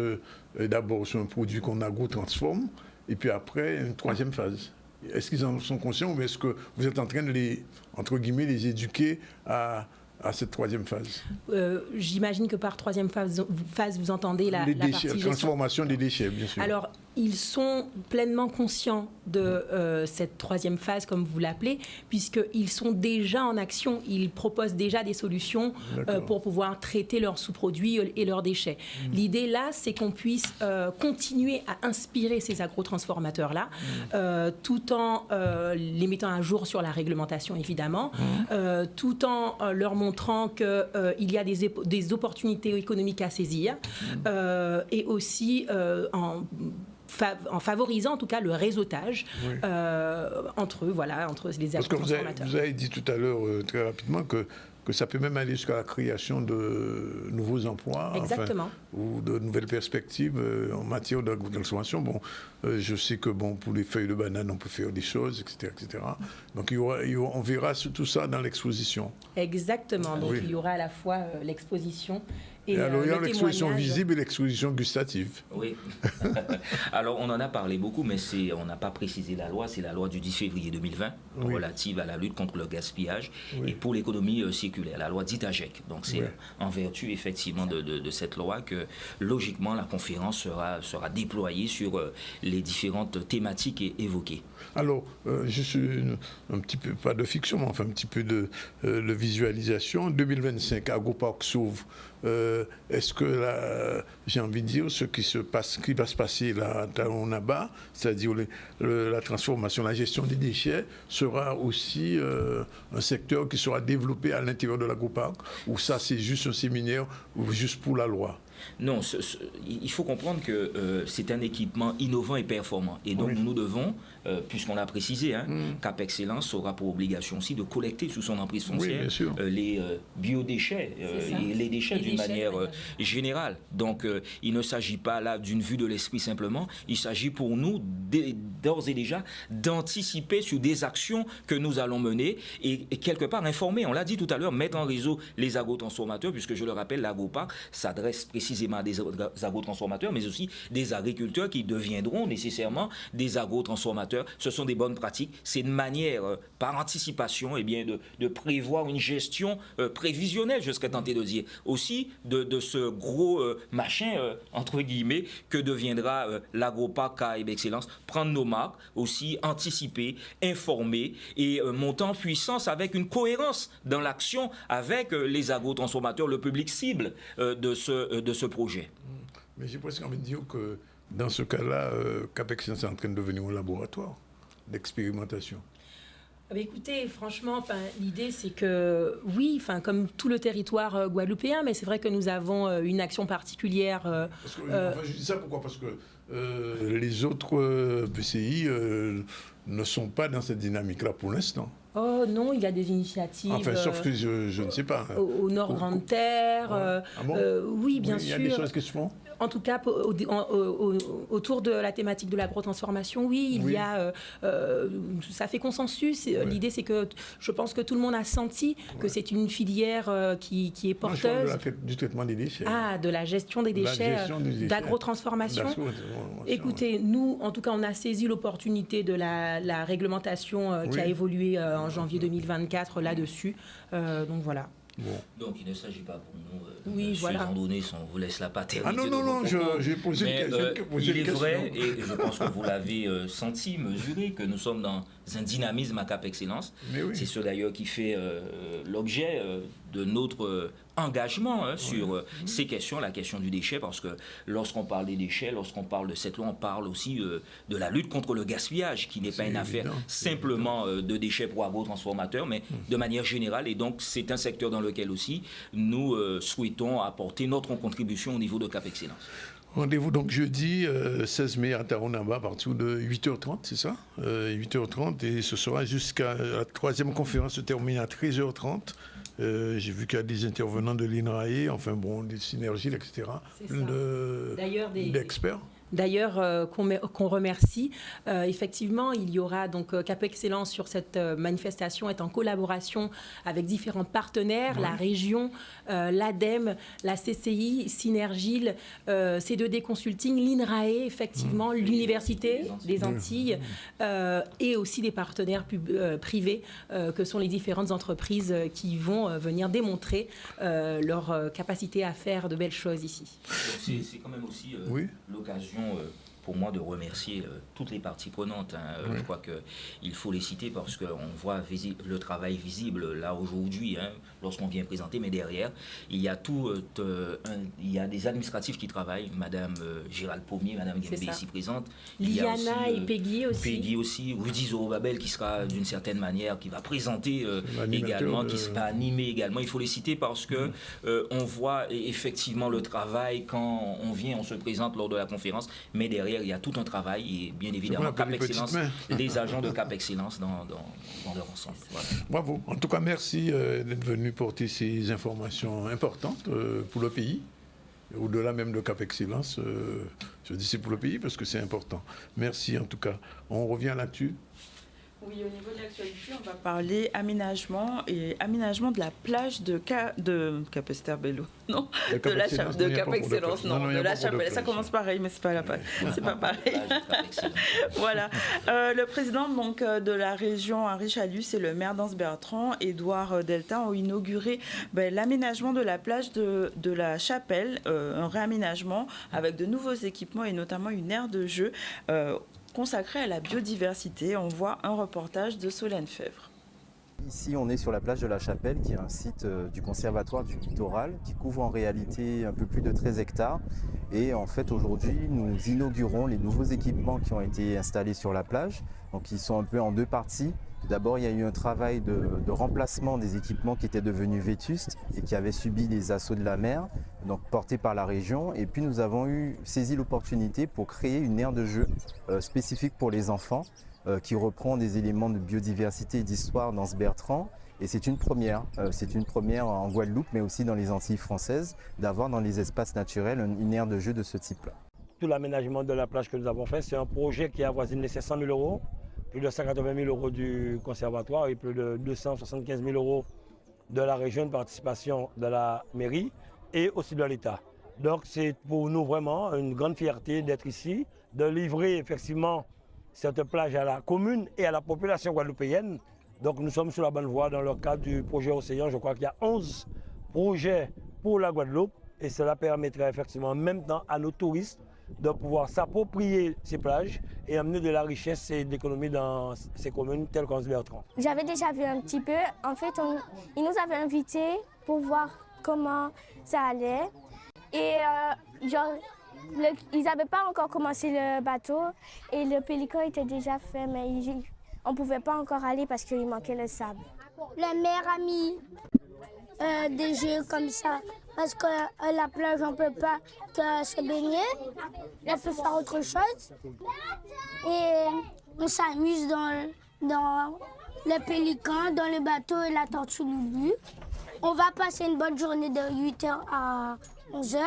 d'abord c'est un produit qu'on agro-transforme, et puis après une troisième phase. Est-ce qu'ils en sont conscients, ou est-ce que vous êtes en train de les, entre guillemets, les éduquer à cette troisième phase? J'imagine que par troisième phase vous entendez la déchets, partie transformation des déchets, bien sûr. Alors, ils sont pleinement conscients de cette troisième phase, comme vous l'appelez, puisqu'ils sont déjà en action. Ils proposent déjà des solutions pour pouvoir traiter leurs sous-produits et leurs déchets. L'idée là, c'est qu'on puisse continuer à inspirer ces agrotransformateurs-là, tout en les mettant à jour sur la réglementation, évidemment, tout en leur montrant qu'il y a des opportunités économiques à saisir, et aussi en favorisant en tout cas le réseautage entre eux, entre les agrotransformateurs. Parce que vous avez dit tout à l'heure très rapidement que ça peut même aller jusqu'à la création de nouveaux emplois, ou de nouvelles perspectives en matière d'agrotransformation. Bon, je sais que pour les feuilles de banane, on peut faire des choses, etc. etc. Donc on verra tout ça dans l'exposition. Exactement. Donc il y aura à la fois l'exposition et alors, il y a l'exposition visible et l'exposition gustative. Oui. Alors, on en a parlé beaucoup, mais on n'a pas précisé la loi. C'est la loi du 10 février 2020 relative à la lutte contre le gaspillage et pour l'économie circulaire, la loi dite AGEC. Donc, c'est en vertu, effectivement, de cette loi que, logiquement, la conférence sera déployée sur les différentes thématiques évoquées. Alors, juste un petit peu, pas de fiction, mais enfin un petit peu de visualisation. 2025, Agropark s'ouvre. Est-ce que, j'ai envie de dire, ce qui va se passer là à Talon-Naba, c'est-à-dire la transformation, la gestion des déchets, sera aussi un secteur qui sera développé à l'intérieur de l'Agropark, ou ça c'est juste un séminaire ou juste pour la loi? Non, il faut comprendre que c'est un équipement innovant et performant. Et donc, nous devons, puisqu'on l'a précisé, Cap Excellence aura pour obligation aussi de collecter sous son emprise foncière les biodéchets et les déchets d'une manière générale. Donc, il ne s'agit pas là d'une vue de l'esprit simplement. Il s'agit pour nous, d'ores et déjà, d'anticiper sur des actions que nous allons mener et quelque part informer. On l'a dit tout à l'heure, mettre en réseau les agrotransformateurs, puisque je le rappelle, l'Agropark s'adresse précisément à des agrotransformateurs, mais aussi des agriculteurs qui deviendront nécessairement des agrotransformateurs. Ce sont des bonnes pratiques. C'est une manière, par anticipation, de prévoir une gestion prévisionnelle, je serais tenté de dire. Aussi, de ce gros machin, entre guillemets, que deviendra l'Agropark Caraïbes Excellence. Prendre nos marques, aussi anticiper, informer et monter en puissance avec une cohérence dans l'action avec les agrotransformateurs, le public cible de ce projet. Mais j'ai presque envie de dire que dans ce cas-là, Cap Excellence est en train de devenir un laboratoire d'expérimentation. Écoutez, franchement, l'idée c'est que oui, comme tout le territoire guadeloupéen, mais c'est vrai que nous avons une action particulière. Je dis ça pourquoi? Parce que les autres PCI ne sont pas dans cette dynamique-là pour l'instant. Oh non, il y a des initiatives. Enfin, sauf que je ne sais pas. Au Nord Grande Terre. Oui, bien sûr. Il y a des choses qui se font. En tout cas, autour de la thématique de l'agrotransformation, il y a, ça fait consensus. L'idée, c'est que je pense que tout le monde a senti que c'est une filière qui est porteuse. Du traitement des déchets. Ah, de la gestion des déchets, d'agrotransformation. Écoutez, nous, en tout cas, on a saisi l'opportunité de la réglementation qui a évolué en janvier 2024 là-dessus. Donc voilà. Bon. Donc il ne s'agit pas pour nous de randonner si on vous laisse la paternité. Ah non, j'ai posé une question. Il est vrai, et je pense que vous l'avez senti, mesuré, que nous sommes dans un dynamisme à Cap Excellence. C'est ce d'ailleurs qui fait l'objet de notre engagement sur ces questions, la question du déchet, parce que lorsqu'on parle des déchets, lorsqu'on parle de cette loi, on parle aussi de la lutte contre le gaspillage, qui n'est pas une affaire simplement de déchets pour agrotransformateurs, mais de manière générale. Et donc, c'est un secteur dans lequel aussi nous souhaitons apporter notre contribution au niveau de Cap Excellence. Rendez-vous donc jeudi 16 mai à Talon-Naba à partir de 8h30, c'est ça 8h30, et ce sera jusqu'à la troisième conférence se termine à 13h30. J'ai vu qu'il y a des intervenants de l'INRAE, des synergies, etc. D'experts. D'ailleurs, qu'on remercie. Effectivement, il y aura donc Cap Excellence sur cette manifestation est en collaboration avec différents partenaires, la région, l'ADEME, la CCI, Synergile, C2D Consulting, l'INRAE, effectivement, l'Université des Antilles et aussi des partenaires privés que sont les différentes entreprises qui vont venir démontrer leur capacité à faire de belles choses ici. C'est quand même aussi l'occasion pour moi de remercier toutes les parties prenantes. Je crois qu'il faut les citer parce qu'on voit le travail visible là aujourd'hui, lorsqu'on vient présenter, mais derrière, il y a il y a des administratifs qui travaillent, Madame Gérald Pommier, Madame Gembe ici présente. Liana et Peggy aussi. Peggy aussi, Rudy Zorobabel qui sera d'une certaine manière, qui va présenter également, qui sera animé également. Il faut les citer parce que on voit effectivement le travail quand on vient, on se présente lors de la conférence, mais derrière il y a tout un travail et bien évidemment Cap Excellence, les agents de Cap Excellence dans leur ensemble. Voilà. Bravo. En tout cas, merci d'être venu porter ces informations importantes pour le pays. Au-delà même de Cap Excellence, je dis c'est pour le pays parce que c'est important. Merci en tout cas. On revient là-dessus. Oui, au niveau de l'actualité, on va parler aménagement de la plage de Capesterre-Bello. Non, de la Chapelle, de Cap Excellence, non, de la Chapelle. Ça commence pareil, mais c'est pas pareil. Voilà. Le président donc de la région Henri Chalus et le maire d'Anse-Bertrand, Édouard Delta, ont inauguré l'aménagement de la plage de la Chapelle, un réaménagement avec de nouveaux équipements et notamment une aire de jeu consacrée à la biodiversité. On voit un reportage de Solène Fèvre. Ici, on est sur la plage de la Chapelle, qui est un site du Conservatoire du Littoral, qui couvre en réalité un peu plus de 13 hectares. Et en fait, aujourd'hui, nous inaugurons les nouveaux équipements qui ont été installés sur la plage. Donc, ils sont un peu en deux parties. D'abord, il y a eu un travail de remplacement des équipements qui étaient devenus vétustes et qui avaient subi les assauts de la mer, donc portés par la région. Et puis, nous avons saisi l'opportunité pour créer une aire de jeu spécifique pour les enfants, qui reprend des éléments de biodiversité et d'histoire dans Anse-Bertrand. Et c'est une première en Guadeloupe, mais aussi dans les Antilles françaises, d'avoir dans les espaces naturels une aire de jeu de ce type-là. Tout l'aménagement de la plage que nous avons fait, c'est un projet qui avoisine les 500 000 euros, plus de 180 000 euros du conservatoire et plus de 275 000 euros de la région de participation de la mairie et aussi de l'État. Donc c'est pour nous vraiment une grande fierté d'être ici, de livrer effectivement cette plage à la commune et à la population guadeloupéenne. Donc nous sommes sur la bonne voie dans le cadre du projet Océan. Je crois qu'il y a 11 projets pour la Guadeloupe et cela permettrait effectivement en même temps à nos touristes de pouvoir s'approprier ces plages et amener de la richesse et de l'économie dans ces communes telles qu'Anse-Bertrand. J'avais déjà vu un petit peu. En fait, ils nous avaient invités pour voir comment ça allait. Et ils n'avaient pas encore commencé le bateau et le pélican était déjà fait, mais on ne pouvait pas encore aller parce qu'il manquait le sable. Le maire a mis des jeux comme ça parce que la plage, on ne peut pas se baigner, on peut faire autre chose. Et on s'amuse dans le pélican, dans le bateau et la tortue Loulou. On va passer une bonne journée de 8h à 11h.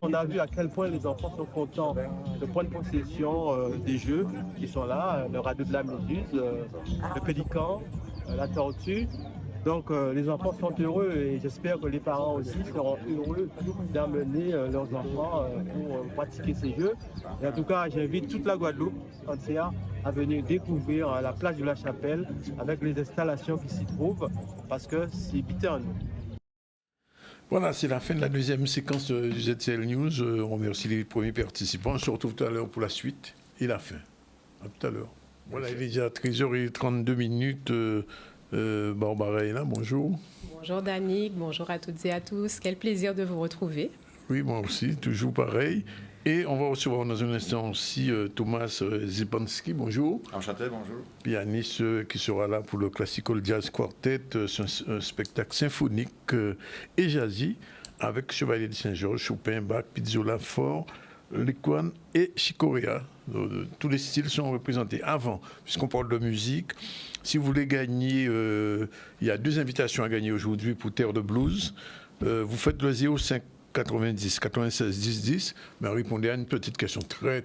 On a vu à quel point les enfants sont contents de prendre possession des jeux qui sont là, le radeau de la méduse, le pélican, la tortue. Donc les enfants sont heureux et j'espère que les parents aussi seront heureux d'amener leurs enfants pour pratiquer ces jeux. Et en tout cas, j'invite toute la Guadeloupe entière à venir découvrir la plage de la Chapelle avec les installations qui s'y trouvent parce que c'est vital. Voilà, c'est la fin de la deuxième séquence du ZCL News. On remercie les premiers participants. On se retrouve tout à l'heure pour la suite et la fin. À tout à l'heure. Voilà, il est déjà 13h32. Barbara est là, bonjour. Bonjour Danick, bonjour à toutes et à tous. Quel plaisir de vous retrouver. Oui, moi aussi, toujours pareil. Et on va recevoir dans un instant aussi Thomas Zipanski, bonjour. Enchanté, bonjour. Pianiste qui sera là pour le Classical Jazz Quartet, c'est un spectacle symphonique et jazzy avec Chevalier de Saint-Georges, Chopin, Bach, Piazzolla, Faure, Lecuona et Chicorea. Tous les styles sont représentés. Avant, puisqu'on parle de musique, si vous voulez gagner, il y a 2 invitations à gagner aujourd'hui pour Terre de Blues. Vous faites le 05 90 96 10 10, mais répondez à une petite question très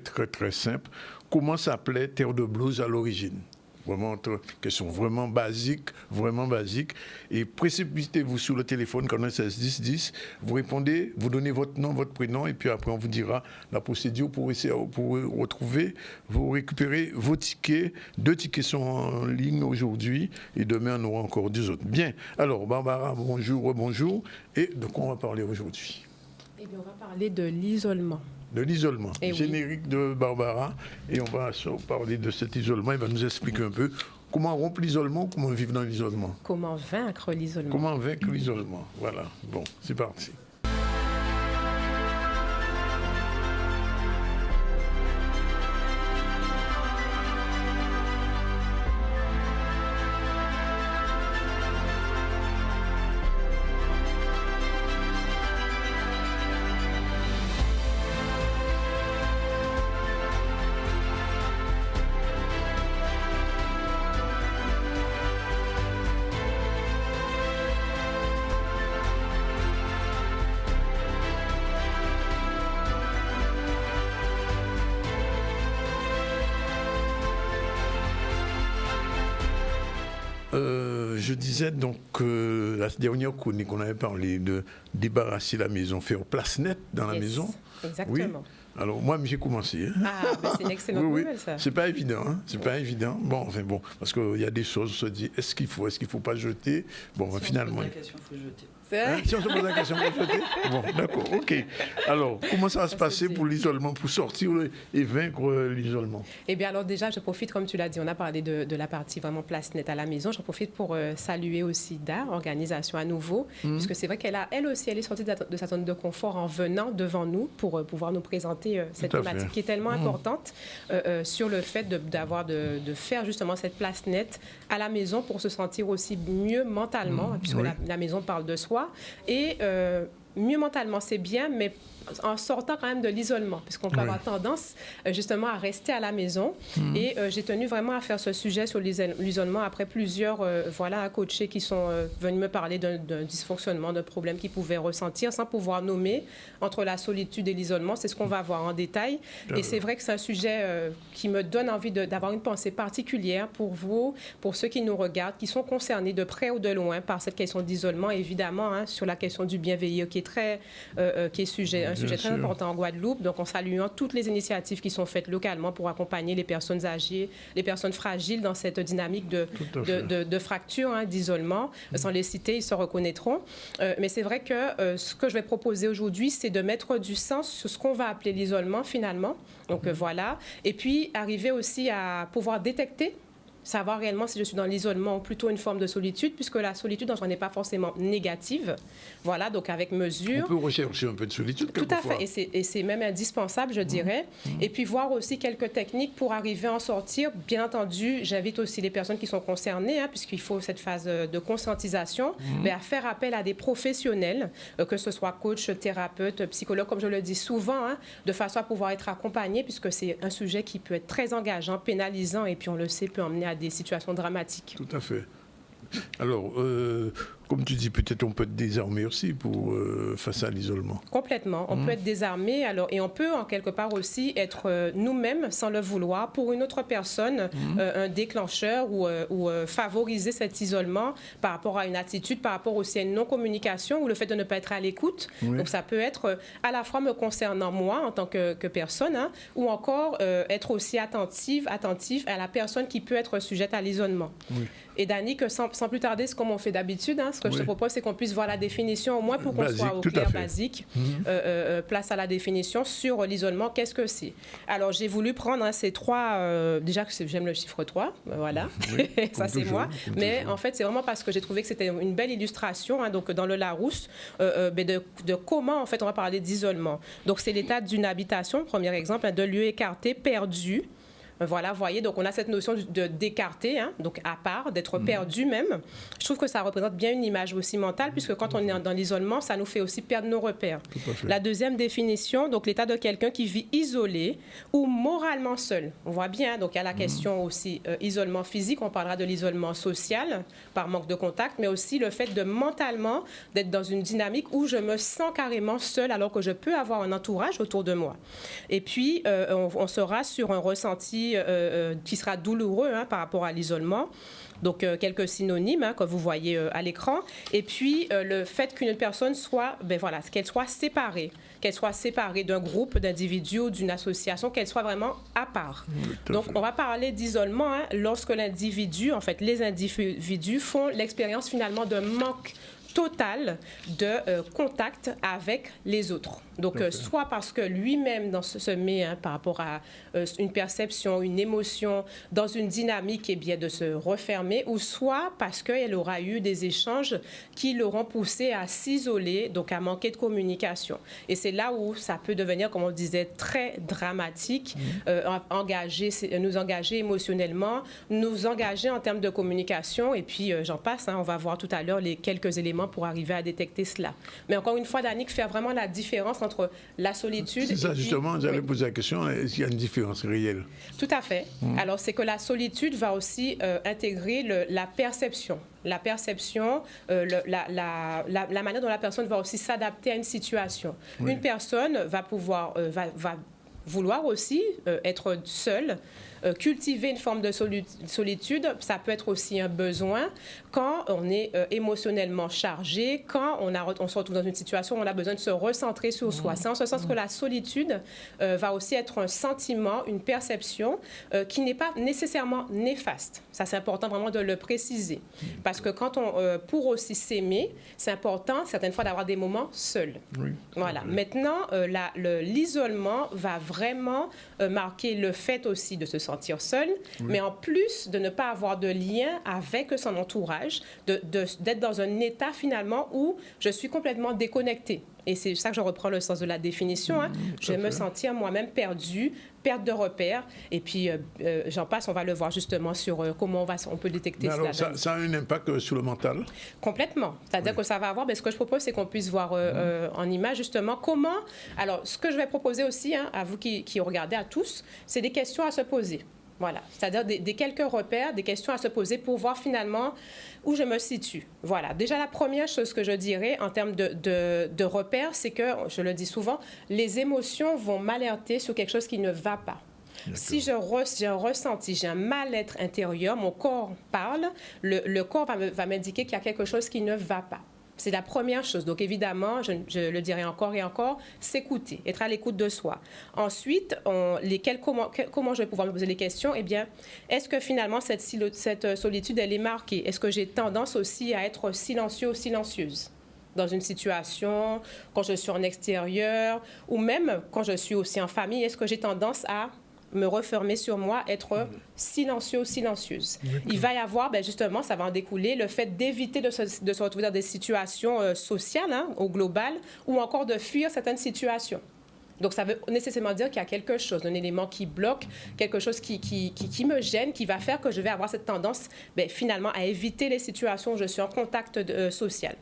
simple. Comment s'appelait Terre de Blues à l'origine? Vraiment, question vraiment basique. Et précipitez-vous sur le téléphone 96 10 10. Vous répondez, vous donnez votre nom, votre prénom, et puis après on vous dira la procédure pour retrouver, vous récupérer vos tickets. 2 tickets sont en ligne aujourd'hui, et demain on aura encore 2 autres. Bien. Alors, Barbara, bonjour, rebonjour. Et de quoi on va parler aujourd'hui? Eh bien, on va parler de l'isolement. de l'isolement. Et générique de Barbara. Et on va parler de cet isolement. Il va nous expliquer un peu comment rompre l'isolement, comment vivre dans l'isolement. Comment vaincre l'isolement. Comment vaincre l'isolement. Voilà. Bon, c'est parti. Je disais donc la dernière chronique, on avait parlé de débarrasser la maison, faire place nette dans la maison. Exactement. Oui. Alors moi, j'ai commencé. Hein. Ah, ben c'est une excellente nouvelle, ça. C'est pas évident, hein. C'est pas évident. Bon, parce qu'il y a des choses, on se dit, est-ce qu'il faut pas jeter. Bon, si finalement. On se pose la question, il faut jeter. Si on se pose la question, il faut jeter. Bon, d'accord, ok. Alors, comment ça va se passer pour l'isolement, pour sortir et vaincre l'isolement? Eh bien, alors déjà, je profite, comme tu l'as dit, on a parlé de la partie vraiment place nette à la maison. J'en profite pour saluer aussi DAR, organisation à nouveau, puisque c'est vrai elle aussi, elle est sortie de sa zone de confort en venant devant nous pour pouvoir nous présenter cette thématique qui est tellement importante sur le fait de faire justement cette place nette à la maison pour se sentir aussi mieux mentalement, puisque la maison parle de soi. Et mieux mentalement, c'est bien, mais en sortant quand même de l'isolement, puisqu'on peut avoir tendance justement à rester à la maison. Et j'ai tenu vraiment à faire ce sujet sur l'isolement après plusieurs coachés qui sont venus me parler d'un dysfonctionnement, d'un problème qu'ils pouvaient ressentir sans pouvoir nommer entre la solitude et l'isolement. C'est ce qu'on va voir en détail. Et c'est vrai que c'est un sujet qui me donne envie d'avoir une pensée particulière pour vous, pour ceux qui nous regardent, qui sont concernés de près ou de loin par cette question d'isolement, évidemment, sur la question du bien vieillir, qui est un sujet très important en Guadeloupe. Donc, on salue toutes les initiatives qui sont faites localement pour accompagner les personnes âgées, les personnes fragiles dans cette dynamique de fracture, d'isolement. Sans les citer, ils se reconnaîtront. Mais c'est vrai que ce que je vais proposer aujourd'hui, c'est de mettre du sens sur ce qu'on va appeler l'isolement, finalement. Donc, voilà. Et puis, arriver aussi à pouvoir détecter, savoir réellement si je suis dans l'isolement ou plutôt une forme de solitude, puisque la solitude, on n'est pas forcément négative. Voilà, donc avec mesure. On peut rechercher un peu de solitude quelquefois. Tout à fait, et c'est même indispensable, je dirais. Et puis voir aussi quelques techniques pour arriver à en sortir. Bien entendu, j'invite aussi les personnes qui sont concernées, puisqu'il faut cette phase de conscientisation, mais à faire appel à des professionnels, que ce soit coach, thérapeute, psychologue, comme je le dis souvent, de façon à pouvoir être accompagné, puisque c'est un sujet qui peut être très engageant, pénalisant, et puis on le sait, peut emmener à des situations dramatiques. Tout à fait. Alors, comme tu dis, peut-être on peut être désarmé aussi face à l'isolement. Complètement. On peut être désarmé, et on peut en quelque part aussi être nous-mêmes, sans le vouloir, pour une autre personne, un déclencheur ou favoriser cet isolement par rapport à une attitude, par rapport aussi à une non-communication ou le fait de ne pas être à l'écoute. Donc ça peut être à la fois me concernant moi en tant que personne, ou encore être aussi attentif à la personne qui peut être sujette à l'isolement. Et Dani, que sans plus tarder, c'est comme on fait d'habitude, ce que je te propose, c'est qu'on puisse voir la définition, au moins pour qu'on soit au clair basique, place à la définition sur l'isolement, qu'est-ce que c'est. Alors, j'ai voulu prendre ces trois, déjà que j'aime le chiffre 3, voilà, ça c'est moi, mais en fait, c'est vraiment parce que j'ai trouvé que c'était une belle illustration, donc dans le Larousse, de comment, en fait, on va parler d'isolement. Donc, c'est l'état d'une habitation, premier exemple, de lieu écarté, perdu. Voilà, vous voyez, donc on a cette notion d'écarter, donc à part, d'être perdu même. Je trouve que ça représente bien une image aussi mentale, puisque quand on est dans l'isolement, ça nous fait aussi perdre nos repères. La deuxième définition, donc l'état de quelqu'un qui vit isolé ou moralement seul. On voit bien, donc il y a la question aussi isolement physique, on parlera de l'isolement social, par manque de contact, mais aussi le fait de mentalement, d'être dans une dynamique où je me sens carrément seul, alors que je peux avoir un entourage autour de moi. Et puis, on sera sur un ressenti qui sera douloureux par rapport à l'isolement. Donc, quelques synonymes que vous voyez à l'écran. Et puis, le fait qu'une personne soit, qu'elle soit séparée d'un groupe d'individus ou d'une association, qu'elle soit vraiment à part. Donc, on va parler d'isolement lorsque l'individu, en fait, les individus font l'expérience finalement d'un manque totale de contact avec les autres. Donc, soit parce que lui-même se met par rapport à une perception, une émotion, dans une dynamique de se refermer, ou soit parce qu'elle aura eu des échanges qui l'auront poussé à s'isoler, donc à manquer de communication. Et c'est là où ça peut devenir, comme on disait, très dramatique, nous engager émotionnellement, nous engager en termes de communication, et puis j'en passe, on va voir tout à l'heure les quelques éléments pour arriver à détecter cela. Mais encore une fois, Danick, faire vraiment la différence entre la solitude... C'est ça, justement, j'allais poser la question, est-ce qu'il y a une différence réelle? Tout à fait. Alors, c'est que la solitude va aussi intégrer la perception. La perception, la manière dont la personne va aussi s'adapter à une situation. Une personne va vouloir aussi être seule, cultiver une forme de solitude, ça peut être aussi un besoin quand on est émotionnellement chargé, quand on se retrouve dans une situation où on a besoin de se recentrer sur soi. C'est en ce sens que la solitude va aussi être un sentiment, une perception qui n'est pas nécessairement néfaste. Ça, c'est important vraiment de le préciser. Parce que pour aussi s'aimer, c'est important certaines fois d'avoir des moments seuls. Voilà. Maintenant, l'isolement va vraiment marquer le fait aussi de se sentir seul, mais en plus de ne pas avoir de lien avec son entourage, d'être dans un état finalement où je suis complètement déconnectée. Et c'est ça que je reprends le sens de la définition. Je vais me sentir moi-même perdue, perte de repères. Et puis, j'en passe, on va le voir justement sur comment on peut détecter cela. Alors, ça a un impact sur le mental? Complètement. C'est-à-dire que ça va avoir... ce que je propose, c'est qu'on puisse voir en image justement comment... Alors, ce que je vais proposer aussi à vous qui regardez, à tous, c'est des questions à se poser. Voilà, c'est-à-dire des quelques repères, des questions à se poser pour voir finalement où je me situe. Voilà, déjà la première chose que je dirais en termes de repères, c'est que, je le dis souvent, les émotions vont m'alerter sur quelque chose qui ne va pas. Si j'ai un ressenti, j'ai un mal-être intérieur, mon corps parle, le corps va m'indiquer qu'il y a quelque chose qui ne va pas. C'est la première chose. Donc, évidemment, je le dirai encore et encore, s'écouter, être à l'écoute de soi. Ensuite, comment je vais pouvoir me poser les questions? Eh bien, est-ce que finalement, cette solitude, elle est marquée? Est-ce que j'ai tendance aussi à être silencieux ou silencieuse dans une situation, quand je suis en extérieur, ou même quand je suis aussi en famille? Est-ce que j'ai tendance à me refermer sur moi, être silencieux ou silencieuse. Il va y avoir, justement, ça va en découler, le fait d'éviter de se retrouver dans des situations sociales, au global, ou encore de fuir certaines situations. Donc, ça veut nécessairement dire qu'il y a quelque chose, un élément qui bloque, quelque chose qui me gêne, qui va faire que je vais avoir cette tendance, finalement, à éviter les situations où je suis en contact social.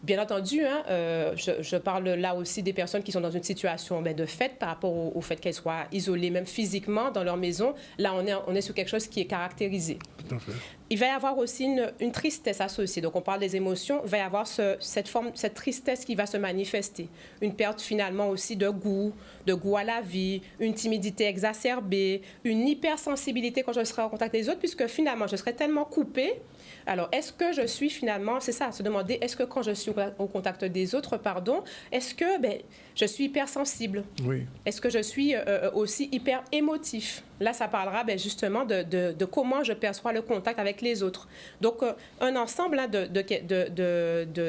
Bien entendu, je parle là aussi des personnes qui sont dans une situation de fait par rapport au fait qu'elles soient isolées, même physiquement, dans leur maison. Là, on est sur quelque chose qui est caractérisé. Tout à fait. Il va y avoir aussi une tristesse associée. Donc, on parle des émotions. Il va y avoir cette tristesse qui va se manifester. Une perte, finalement, aussi de goût à la vie, une timidité exacerbée, une hypersensibilité quand je serai en contact des autres, puisque finalement, je serai tellement coupée. Alors, est-ce que je suis finalement, c'est ça, se demander, est-ce que quand je suis au contact des autres, est-ce que je suis hypersensible? Oui. Est-ce que je suis aussi hyper émotif? Là, ça parlera justement de comment je perçois le contact avec les autres. Donc, un ensemble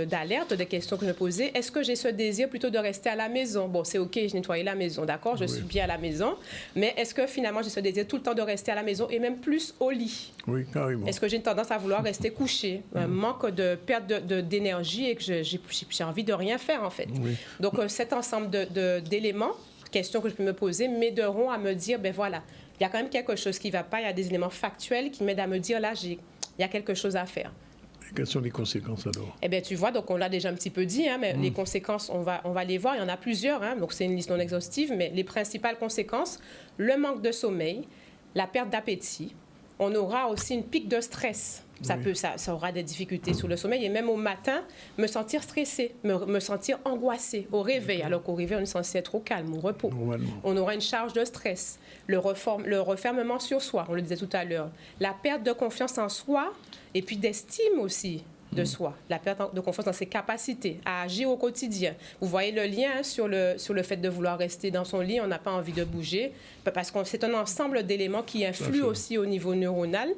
d'alertes, de questions que je me posais. Est-ce que j'ai ce désir plutôt de rester à la maison? Bon, c'est OK, je nettoie la maison, d'accord, je suis bien à la maison. Mais est-ce que finalement, j'ai ce désir tout le temps de rester à la maison et même plus au lit? Oui, carrément. Est-ce que j'ai une tendance à vouloir rester couché? Un manque de perte d'énergie et que j'ai envie de rien faire, en fait. Oui. Donc, cet ensemble d'éléments, questions que je peux me poser, m'aideront à me dire, voilà, il y a quand même quelque chose qui ne va pas, il y a des éléments factuels qui m'aident à me dire, là, il y a quelque chose à faire. Et quelles sont les conséquences alors? Eh bien, tu vois, donc on l'a déjà un petit peu dit, mais les conséquences, on va les voir, il y en a plusieurs, donc c'est une liste non exhaustive, mais les principales conséquences, le manque de sommeil, la perte d'appétit, on aura aussi une pique de stress. Ça aura des difficultés sur le sommeil et même au matin, me sentir stressée, me sentir angoissée au réveil, alors qu'au réveil, on est censé être au calme, au repos. On aura une charge de stress, le refermement sur soi, on le disait tout à l'heure, la perte de confiance en soi et puis d'estime aussi de soi, la perte de confiance dans ses capacités à agir au quotidien. Vous voyez le lien sur le fait de vouloir rester dans son lit, on n'a pas envie de bouger, parce que c'est un ensemble d'éléments qui influent aussi au niveau neuronal.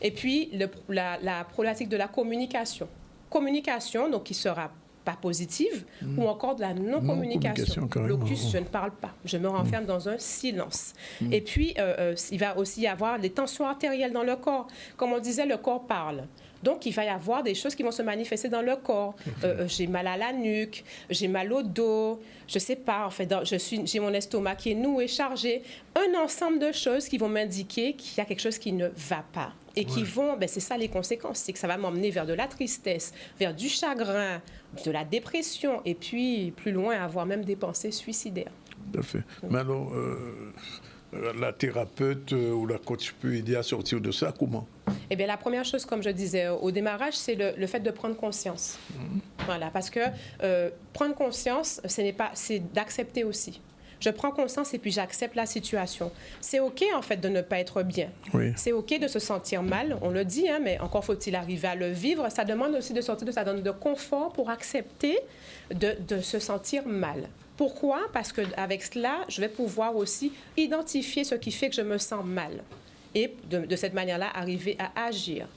Et puis, la problématique de la communication. communication, donc qui sera pas positive, ou encore de la non-communication. Locus, je ne parle pas. Je me renferme dans un silence. Et puis, il va aussi y avoir des tensions artérielles dans le corps. Comme on disait, le corps parle. Donc, il va y avoir des choses qui vont se manifester dans le corps. J'ai mal à la nuque, j'ai mal au dos, je ne sais pas, en fait, j'ai mon estomac qui est noué, chargé. Un ensemble de choses qui vont m'indiquer qu'il y a quelque chose qui ne va pas. Et qui vont, c'est ça les conséquences, c'est que ça va m'emmener vers de la tristesse, vers du chagrin, de la dépression, et puis plus loin, avoir même des pensées suicidaires. Tout à fait. Mais alors, la thérapeute ou la coach peut aider à sortir de ça, comment? Eh bien, la première chose, comme je disais au démarrage, c'est le fait de prendre conscience. Voilà, parce que prendre conscience, c'est d'accepter aussi. Je prends conscience et puis j'accepte la situation. C'est OK, en fait, de ne pas être bien. Oui. C'est OK de se sentir mal, on le dit, mais encore faut-il arriver à le vivre. Ça demande aussi de sortir de sa zone de confort pour accepter de se sentir mal. Pourquoi? Parce qu'avec cela, je vais pouvoir aussi identifier ce qui fait que je me sens mal. Et de cette manière-là, arriver à agir.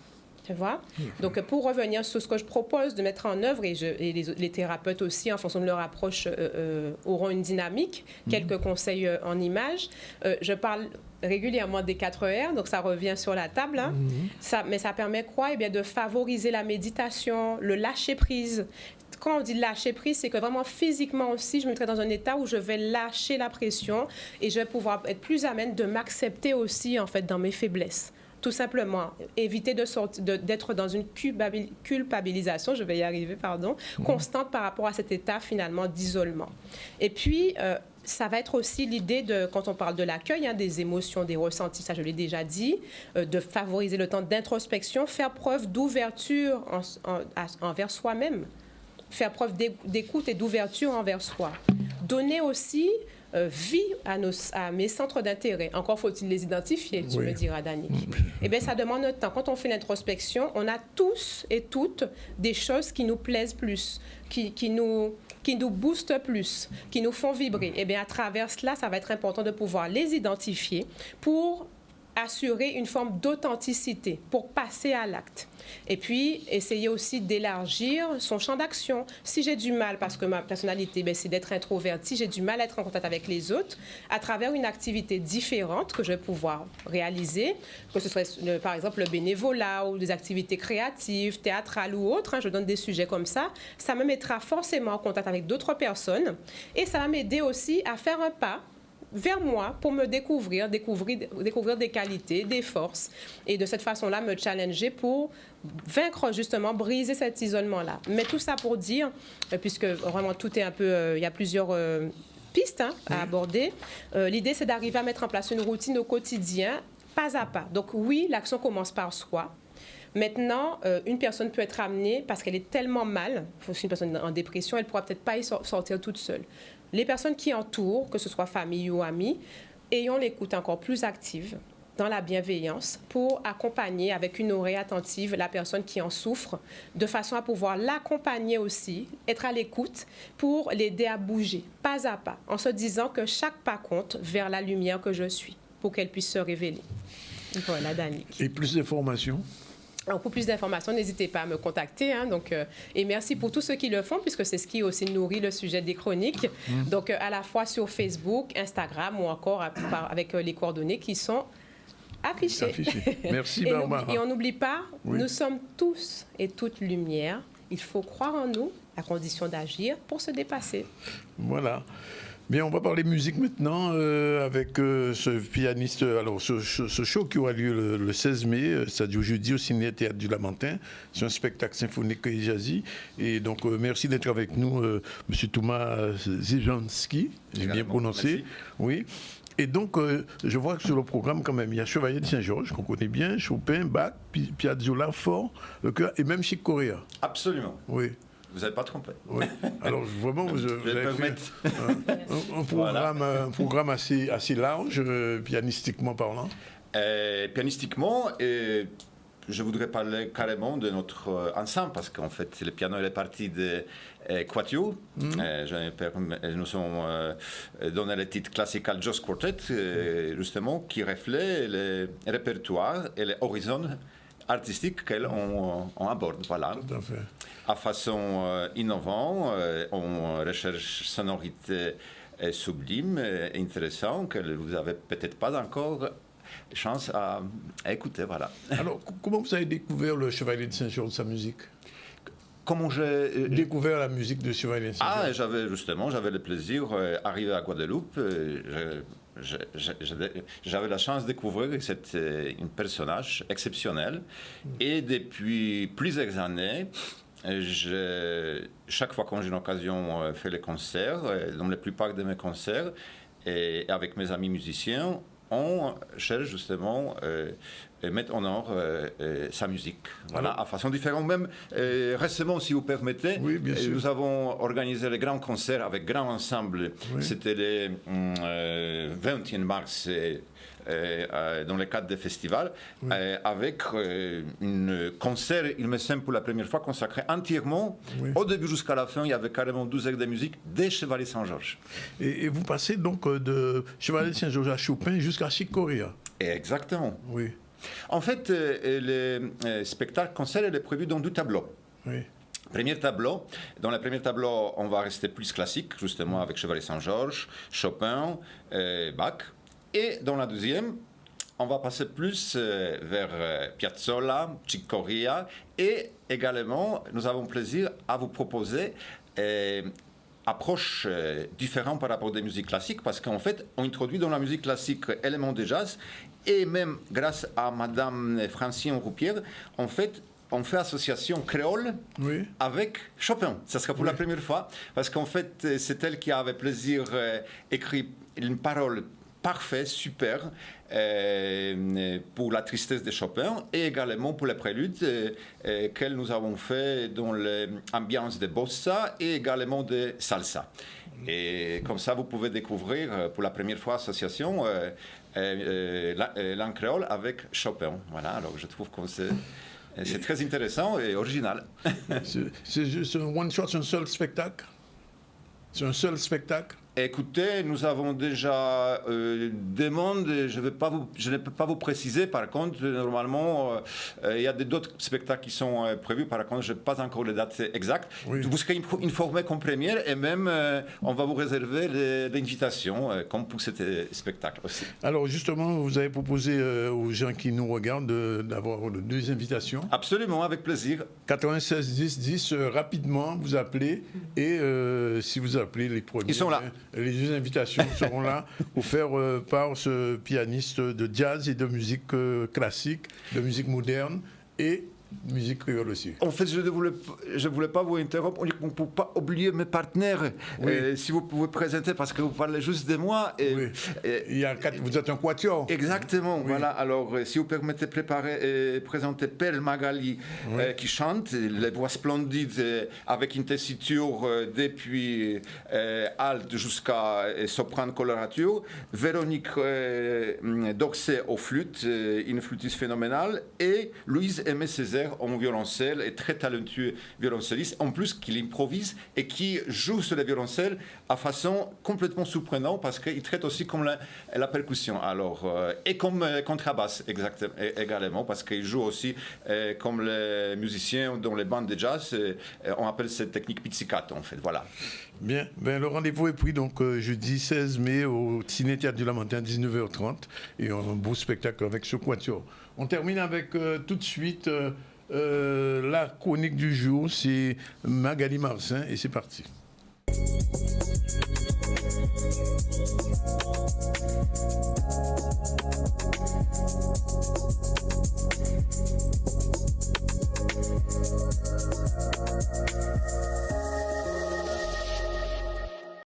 Tu vois? Donc, pour revenir sur ce que je propose de mettre en œuvre, et les thérapeutes aussi, en fonction de leur approche, auront une dynamique, quelques conseils en images. Je parle régulièrement des 4 R, donc ça revient sur la table. Hein. Mais ça permet quoi? Eh bien, de favoriser la méditation, le lâcher-prise. Quand on dit lâcher prise, c'est que vraiment physiquement aussi, je me mettrai dans un état où je vais lâcher la pression et je vais pouvoir être plus à même de m'accepter aussi, en fait, dans mes faiblesses. Tout simplement, éviter d'être dans une culpabilisation, je vais y arriver, constante par rapport à cet état finalement d'isolement. Et puis, ça va être aussi l'idée quand on parle de l'accueil, des émotions, des ressentis, ça je l'ai déjà dit, de favoriser le temps d'introspection, faire preuve d'ouverture envers soi-même, faire preuve d'écoute et d'ouverture envers soi. Donner aussi vie à mes centres d'intérêt. Encore faut-il les identifier, tu me diras, Danick. Eh bien, ça demande un temps. Quand on fait l'introspection, on a tous et toutes des choses qui nous plaisent plus, qui nous boostent plus, qui nous font vibrer. Eh bien, à travers cela, ça va être important de pouvoir les identifier pour assurer une forme d'authenticité, pour passer à l'acte. Et puis, essayer aussi d'élargir son champ d'action. Si j'ai du mal, parce que ma personnalité, c'est d'être introvertie, j'ai du mal à être en contact avec les autres, à travers une activité différente que je vais pouvoir réaliser, que ce soit par exemple le bénévolat ou des activités créatives, théâtrales ou autres, je donne des sujets comme ça me mettra forcément en contact avec d'autres personnes et ça va m'aider aussi à faire un pas vers moi pour me découvrir des qualités, des forces et de cette façon-là me challenger pour vaincre justement, briser cet isolement-là. Mais tout ça pour dire, puisque vraiment tout est un peu, il y a plusieurs pistes à aborder, l'idée c'est d'arriver à mettre en place une routine au quotidien, pas à pas. Donc oui, l'action commence par soi. Maintenant, une personne peut être amenée, parce qu'elle est tellement mal, c'est une personne en dépression, elle ne pourra peut-être pas y sortir toute seule. Les personnes qui entourent, que ce soit famille ou amis, ayons l'écoute encore plus active, dans la bienveillance, pour accompagner avec une oreille attentive la personne qui en souffre, de façon à pouvoir l'accompagner aussi, être à l'écoute pour l'aider à bouger, pas à pas, en se disant que chaque pas compte vers la lumière que je suis, pour qu'elle puisse se révéler. Voilà, Danick. Et plus d'informations? Alors, pour plus d'informations, n'hésitez pas à me contacter. Et merci pour tous ceux qui le font, puisque c'est ce qui aussi nourrit le sujet des chroniques. Donc, à la fois sur Facebook, Instagram ou encore avec les coordonnées qui sont affichées. Merci, Barbara. Et on n'oublie pas, nous sommes tous et toutes lumière. Il faut croire en nous, à condition d'agir pour se dépasser. Voilà. Bien, on va parler musique maintenant avec ce pianiste. Alors, ce show qui aura lieu le 16 mai, c'est-à-dire jeudi au Ciné-Théâtre du Lamentin. C'est un spectacle symphonique et jazzy. Et donc, merci d'être avec nous, M. Thomas Zijanski. J'ai bien prononcé. Merci. Oui. Et donc, je vois que sur le programme, quand même, il y a Chevalier de Saint-Georges, qu'on connaît bien, Chopin, Bach, Piazzolla, Faure, le chœur, et même Chick Corea. Absolument. Oui. Vous n'avez pas trompé. Oui. Alors, vraiment, vous avez fait un programme assez large, pianistiquement parlant. Pianistiquement, je voudrais parler carrément de notre ensemble, parce qu'en fait, le piano est parti de Quatuor. Nous sommes donné le titre Classical Jazz Quartet, justement, qui reflète le répertoire et les horizons artistique qu'on aborde. Voilà. Tout à fait. À façon innovante, on recherche sonorité sublime et intéressante que vous n'avez peut-être pas encore chance à écouter. Voilà. Alors, comment vous avez découvert le Chevalier de Saint-Georges, sa musique? Comment j'ai découvert la musique de Chevalier de Saint-Georges? J'avais le plaisir d'arriver à Guadeloupe. J'avais la chance de découvrir que c'était un personnage exceptionnel. Et depuis plusieurs années, chaque fois que j'ai une occasion, fait les concerts, dans la plupart de mes concerts, et avec mes amis musiciens, on cherche justement à mettre en œuvre sa musique. Voilà, à façon différente. Même récemment, si vous permettez, nous avons organisé les grands concerts avec grand ensemble. Oui. C'était le 21 mars. Dans le cadre des festivals, avec un concert, il me semble, pour la première fois, consacré entièrement, au début jusqu'à la fin, il y avait carrément 12 heures de musique des Chevaliers Saint-Georges. Et vous passez donc de Chevalier Saint-Georges à Chopin jusqu'à Chick Corea. Exactement. Oui. En fait, le spectacle concert est prévu dans 2 tableaux. Oui. Premier tableau. Dans le premier tableau, on va rester plus classique, justement, avec Chevalier Saint-Georges, Chopin, Bach. Et dans la deuxième, on va passer plus vers Piazzolla, Chick Corea, et également, nous avons plaisir à vous proposer approche différente par rapport aux musiques classiques, parce qu'en fait, on introduit dans la musique classique éléments de jazz, et même grâce à Madame Francine Roupière, en fait, on fait association créole avec Chopin. Ça sera pour la première fois, parce qu'en fait, c'est elle qui avait plaisir d'écrire une parole parfait, super, pour la tristesse de Chopin et également pour les préludes que nous avons fait dans l'ambiance de bossa et également de salsa. Et comme ça, vous pouvez découvrir pour la première fois l'association langue créole avec Chopin. Voilà, alors je trouve que c'est très intéressant et original. C'est un one-shot, c'est un seul spectacle? C'est un seul spectacle? Écoutez, nous avons déjà demande, je ne peux pas vous préciser, par contre, normalement, il y a d'autres spectacles qui sont prévus, par contre, je n'ai pas encore les dates exactes. Vous serez informé comme première et même on va vous réserver l'invitation, comme pour cet spectacle aussi. Alors justement, vous avez proposé aux gens qui nous regardent d'avoir 2 invitations. Absolument, avec plaisir. 96 10 10, rapidement, vous appelez et si vous appelez les premiers... Ils sont là. Les 2 invitations seront là pour faire par ce pianiste de jazz et de musique classique, de musique moderne et musique créole aussi. En fait, je ne voulais pas vous interrompre, on ne peut pas oublier mes partenaires. Si vous pouvez présenter, parce que vous parlez juste de moi. Vous êtes un quatuor. Exactement, voilà. Alors, si vous permettez de préparer et présenter Perle Magali, qui chante, les voix splendides, avec une tessiture depuis alt jusqu'à soprano colorature. Véronique Doxé aux flûtes, une flûtiste phénoménale. Et Louise Aimé Césaire en violoncelle, et très talentueux violoncelliste, en plus qu'il improvise et qui joue sur le violoncelle à façon complètement surprenante, parce qu'il traite aussi comme la percussion, alors, et comme contrebasse également, parce qu'il joue aussi comme les musiciens dans les bandes de jazz, on appelle cette technique pizzicato en fait, voilà. Bien, le rendez-vous est pris donc jeudi 16 mai au Ciné-Théâtre du Lamentin, 19h30, et un beau spectacle avec ce quatuor. On termine avec tout de suite la chronique du jour, c'est Magali Marcin, et c'est parti.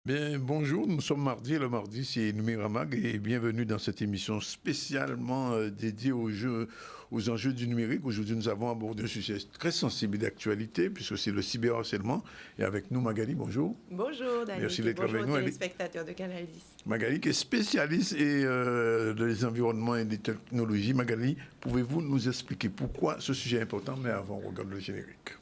Bien, bonjour, nous sommes mardi et le mardi c'est Numéramag et bienvenue dans cette émission spécialement dédiée aux enjeux du numérique. Aujourd'hui, nous avons abordé un sujet très sensible d'actualité puisque c'est le cyberharcèlement. Et avec nous, Magali, bonjour. Bonjour, Daniel. Merci d'être avec nous. Bonjour, téléspectateurs de Canal 10. Magali, qui est spécialiste des environnements et des technologies. Magali, pouvez-vous nous expliquer pourquoi ce sujet est important? Mais avant, on regarde le générique.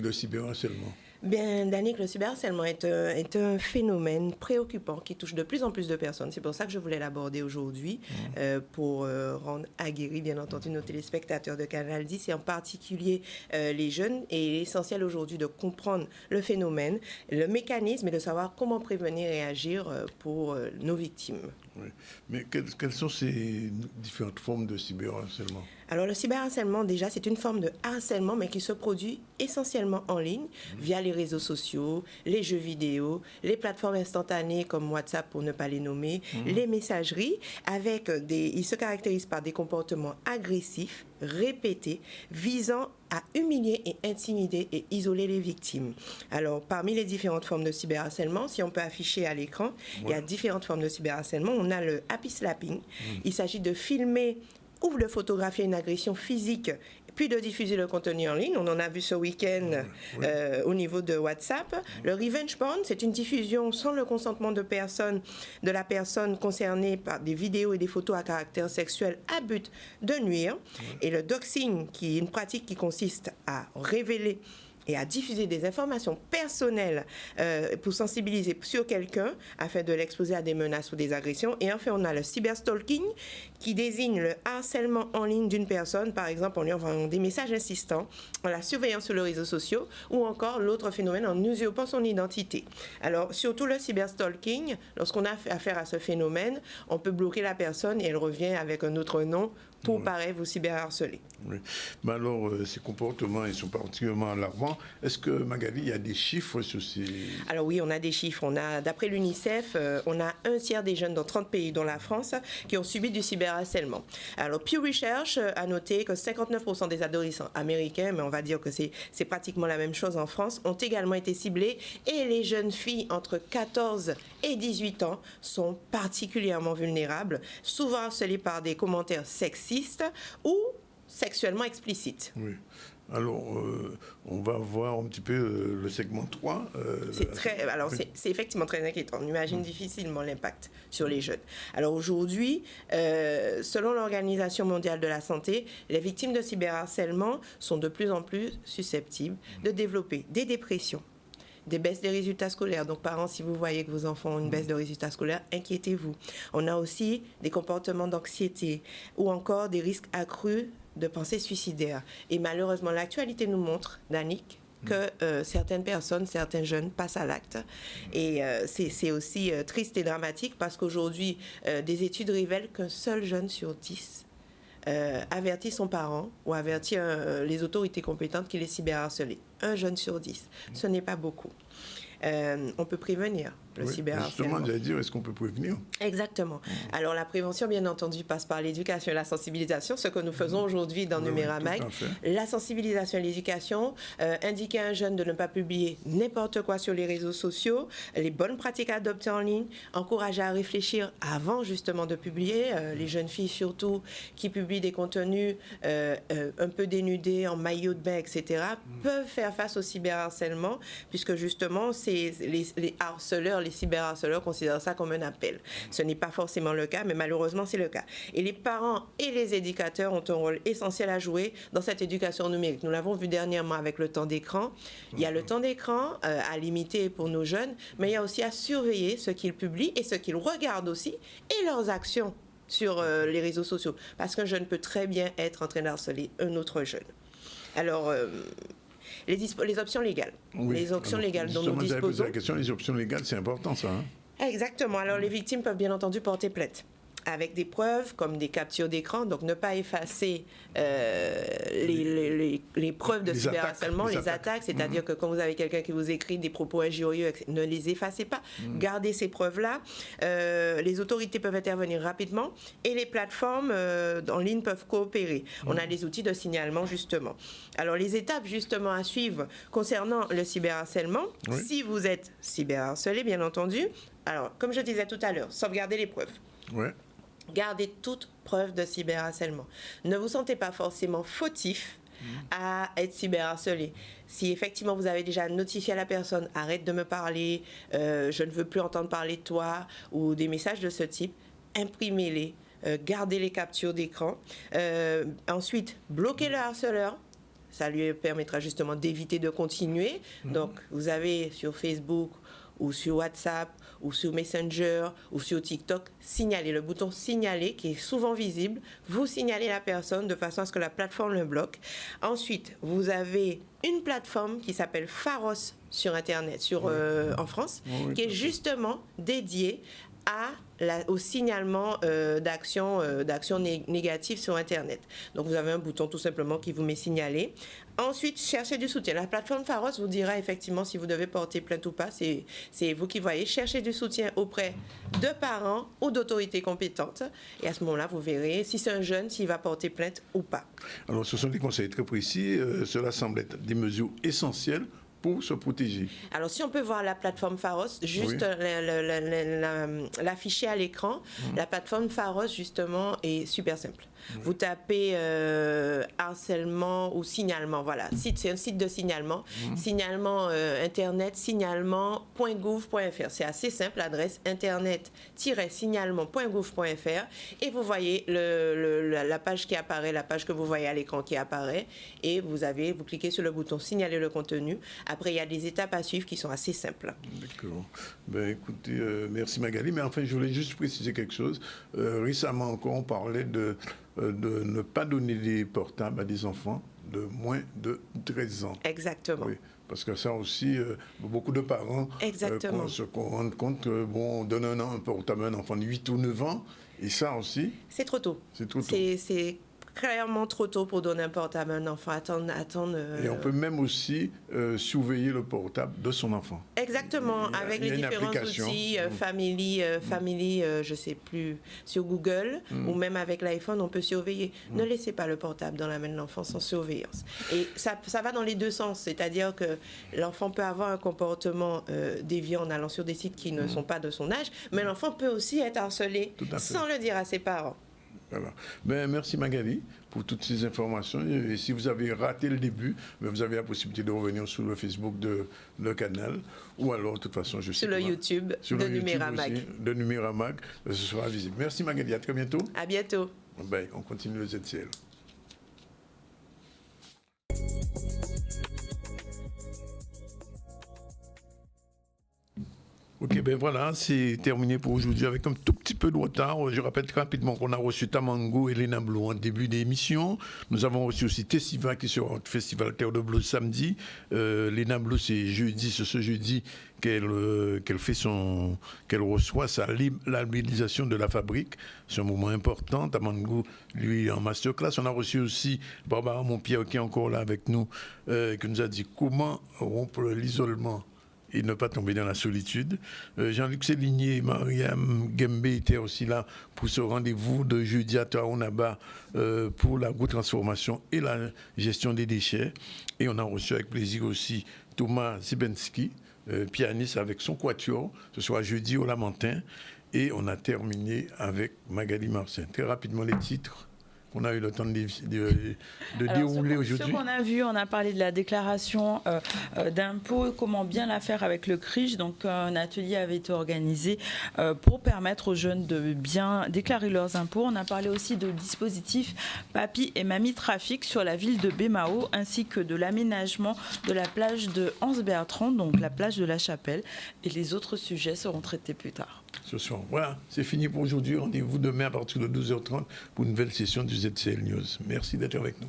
décrit le cyberharcèlement? Bien, Danick, le cyberharcèlement est un phénomène préoccupant qui touche de plus en plus de personnes. C'est pour ça que je voulais l'aborder aujourd'hui, pour rendre aguerris, bien entendu, nos téléspectateurs de Canal 10 et en particulier les jeunes. Et il est essentiel aujourd'hui de comprendre le phénomène, le mécanisme et de savoir comment prévenir et agir pour nos victimes. Oui. Mais quelles sont ces différentes formes de cyberharcèlement? Alors, le cyberharcèlement, déjà, c'est une forme de harcèlement, mais qui se produit essentiellement en ligne, via les réseaux sociaux, les jeux vidéo, les plateformes instantanées comme WhatsApp, pour ne pas les nommer, les messageries, il se caractérise par des comportements agressifs, répétés, visant à humilier et intimider et isoler les victimes. Alors, parmi les différentes formes de cyberharcèlement, si on peut afficher à l'écran, il y a différentes formes de cyberharcèlement. On a le happy slapping. Il s'agit de filmer ou de photographier une agression physique, puis de diffuser le contenu en ligne. On en a vu ce week-end au niveau de WhatsApp. Le revenge porn, c'est une diffusion sans le consentement de la personne concernée par des vidéos et des photos à caractère sexuel à but de nuire. Et le doxing, qui est une pratique qui consiste à révéler et à diffuser des informations personnelles pour sensibiliser sur quelqu'un afin de l'exposer à des menaces ou des agressions. Et enfin, on a le cyberstalking qui désigne le harcèlement en ligne d'une personne, par exemple en lui envoyant des messages insistants, en la surveillant sur les réseaux sociaux, ou encore l'autre phénomène en usurpant son identité. Alors, surtout le cyberstalking, lorsqu'on a affaire à ce phénomène, on peut bloquer la personne et elle revient avec un autre nom pour, pareil, vous cyberharceler. Oui. Mais alors, ces comportements, ils sont particulièrement alarmants. Est-ce que, Magali, il y a des chiffres sur ces... Alors oui, on a des chiffres. D'après l'UNICEF, on a un tiers des jeunes dans 30 pays, dont la France, qui ont subi du cyberharcèlement. Alors, Pew Research a noté que 59% des adolescents américains, mais on va dire que c'est pratiquement la même chose en France, ont également été ciblés. Et les jeunes filles entre 14 et 18 ans sont particulièrement vulnérables, souvent harcelées par des commentaires sexistes ou sexuellement explicites. Oui. Alors, on va voir un petit peu le segment 3. C'est effectivement très inquiétant. On imagine difficilement l'impact sur les jeunes. Alors aujourd'hui, selon l'Organisation mondiale de la santé, les victimes de cyberharcèlement sont de plus en plus susceptibles de développer des dépressions, des baisses des résultats scolaires. Donc, parents, si vous voyez que vos enfants ont une baisse de résultats scolaires, inquiétez-vous. On a aussi des comportements d'anxiété ou encore des risques accrus de pensées suicidaires. Et malheureusement, l'actualité nous montre, Danick, que certaines personnes, certains jeunes passent à l'acte. Et c'est aussi triste et dramatique parce qu'aujourd'hui, des études révèlent qu'un seul jeune sur 10 avertit son parent ou avertit les autorités compétentes qu'il est cyberharcelé. Un jeune sur 10. Ce n'est pas beaucoup. On peut prévenir le cyberharcèlement. Justement, j'allais dire, est-ce qu'on peut prévenir? Exactement. Alors, la prévention, bien entendu, passe par l'éducation et la sensibilisation, ce que nous faisons aujourd'hui dans Numéramag. La sensibilisation et l'éducation, indiquer à un jeune de ne pas publier n'importe quoi sur les réseaux sociaux, les bonnes pratiques à adopter en ligne, encourager à réfléchir avant, justement, de publier. Les jeunes filles, surtout, qui publient des contenus un peu dénudés, en maillot de bain, etc., peuvent faire face au cyberharcèlement, puisque, justement, les harceleurs, les cyberharceleurs considèrent ça comme un appel. Ce n'est pas forcément le cas, mais malheureusement, c'est le cas. Et les parents et les éducateurs ont un rôle essentiel à jouer dans cette éducation numérique. Nous l'avons vu dernièrement avec le temps d'écran. Il y a le temps d'écran à limiter pour nos jeunes, mais il y a aussi à surveiller ce qu'ils publient et ce qu'ils regardent aussi et leurs actions sur les réseaux sociaux. Parce qu'un jeune peut très bien être en train d'harceler un autre jeune. Alors... Les options légales. Oui. Les options légales dont nous disposons. La question, les options légales, c'est important, ça. Hein? Exactement. Alors, les victimes peuvent bien entendu porter plainte avec des preuves comme des captures d'écran, donc ne pas effacer les preuves de cyberharcèlement, les attaques, c'est-à-dire que quand vous avez quelqu'un qui vous écrit des propos injurieux, ne les effacez pas, gardez ces preuves-là. Les autorités peuvent intervenir rapidement et les plateformes en ligne peuvent coopérer. On a des outils de signalement, justement. Alors, les étapes, justement, à suivre concernant le cyberharcèlement, si vous êtes cyberharcelé, bien entendu, alors, comme je disais tout à l'heure, sauvegardez les preuves. Ouais. Gardez toute preuve de cyberharcèlement. Ne vous sentez pas forcément fautif à être cyberharcelé. Si effectivement vous avez déjà notifié à la personne « arrête de me parler, je ne veux plus entendre parler de toi » ou des messages de ce type, imprimez-les, gardez les captures d'écran. Ensuite, bloquez le harceleur. Ça lui permettra justement d'éviter de continuer. Donc, vous avez sur Facebook ou sur WhatsApp ou sur Messenger ou sur TikTok, signaler, le bouton signaler qui est souvent visible. Vous signalez la personne de façon à ce que la plateforme le bloque. Ensuite, vous avez une plateforme qui s'appelle Pharos sur Internet, en France, qui est justement dédiée au signalement d'actions négatives sur Internet. Donc, vous avez un bouton tout simplement qui vous met signaler. Ensuite, cherchez du soutien. La plateforme Pharos vous dira effectivement si vous devez porter plainte ou pas. C'est vous qui voyez. Cherchez du soutien auprès de parents ou d'autorités compétentes. Et à ce moment-là, vous verrez si c'est un jeune, s'il va porter plainte ou pas. Alors, ce sont des conseils très précis. Cela semble être des mesures essentielles pour se protéger. Alors, si on peut voir la plateforme Pharos, juste l'afficher à l'écran, la plateforme Pharos, justement, est super simple. Vous tapez harcèlement ou signalement, voilà. C'est un site de signalement. Signalement internet, signalement.gouv.fr. C'est assez simple, l'adresse internet-signalement.gouv.fr. Et vous voyez la page qui apparaît, la page que vous voyez à l'écran qui apparaît. Et vous cliquez sur le bouton signaler le contenu. Après, il y a des étapes à suivre qui sont assez simples. D'accord. Ben, écoutez, merci Magali. Mais enfin, je voulais juste préciser quelque chose. Récemment encore, on parlait de ne pas donner des portables à des enfants de moins de 13 ans. Exactement. Oui, parce que ça aussi, beaucoup de parents se rendent compte que, on donne un portable à un enfant de 8 ou 9 ans, et ça aussi... C'est trop tôt. C'est trop tôt. C'est clairement trop tôt pour donner un portable à un enfant. Attendre. Et on peut même aussi surveiller le portable de son enfant. Exactement, avec les différents outils, Family, je ne sais plus, sur Google, ou même avec l'iPhone, on peut surveiller. Ne laissez pas le portable dans la main de l'enfant sans surveillance. Et ça va dans les deux sens, c'est-à-dire que l'enfant peut avoir un comportement déviant en allant sur des sites qui ne sont pas de son âge, mais l'enfant peut aussi être harcelé sans le dire à ses parents. Voilà. Ben, merci Magali pour toutes ces informations. Et si vous avez raté le début, vous avez la possibilité de revenir sur le Facebook de le canal, ou alors de toute façon, je sais sur le YouTube de Numéramac. De Numéramac, ce sera visible. Merci Magali, à très bientôt. À bientôt. Ben, on continue le ZCL. Ok, ben voilà, c'est terminé pour aujourd'hui avec un tout petit peu de retard. Je rappelle très rapidement qu'on a reçu Tamango et Lena Blue en début d'émission. Nous avons reçu aussi Tessiva qui sera au Festival Terre de Blues samedi. Lena Blue, c'est ce jeudi qu'elle reçoit sa labellisation de la fabrique. C'est un moment important. Tamango, lui, en masterclass. On a reçu aussi Barbara Montpierre qui est encore là avec nous, qui nous a dit comment rompre l'isolement et ne pas tomber dans la solitude. Jean-Luc Séligné et Mariam Gembe étaient aussi là pour ce rendez-vous de jeudi à Taonaba pour l'agrotransformation et la gestion des déchets. Et on a reçu avec plaisir aussi Thomas Zibensky, pianiste avec son quatuor, ce soit jeudi au Lamentin. Et on a terminé avec Magali Marcin. Très rapidement les titres qu'on a eu le temps de dérouler aujourd'hui. Ce qu'on a vu, on a parlé de la déclaration d'impôt, comment bien la faire avec le CRIJ. Donc un atelier avait été organisé pour permettre aux jeunes de bien déclarer leurs impôts. On a parlé aussi de dispositifs Papi et Mamie Trafic sur la ville de Bémao, ainsi que de l'aménagement de la plage de Anse-Bertrand, donc la plage de la Chapelle. Et les autres sujets seront traités plus tard. Ce soir. Voilà, c'est fini pour aujourd'hui. Rendez-vous demain à partir de 12h30 pour une nouvelle session du ZCL News. Merci d'être avec nous.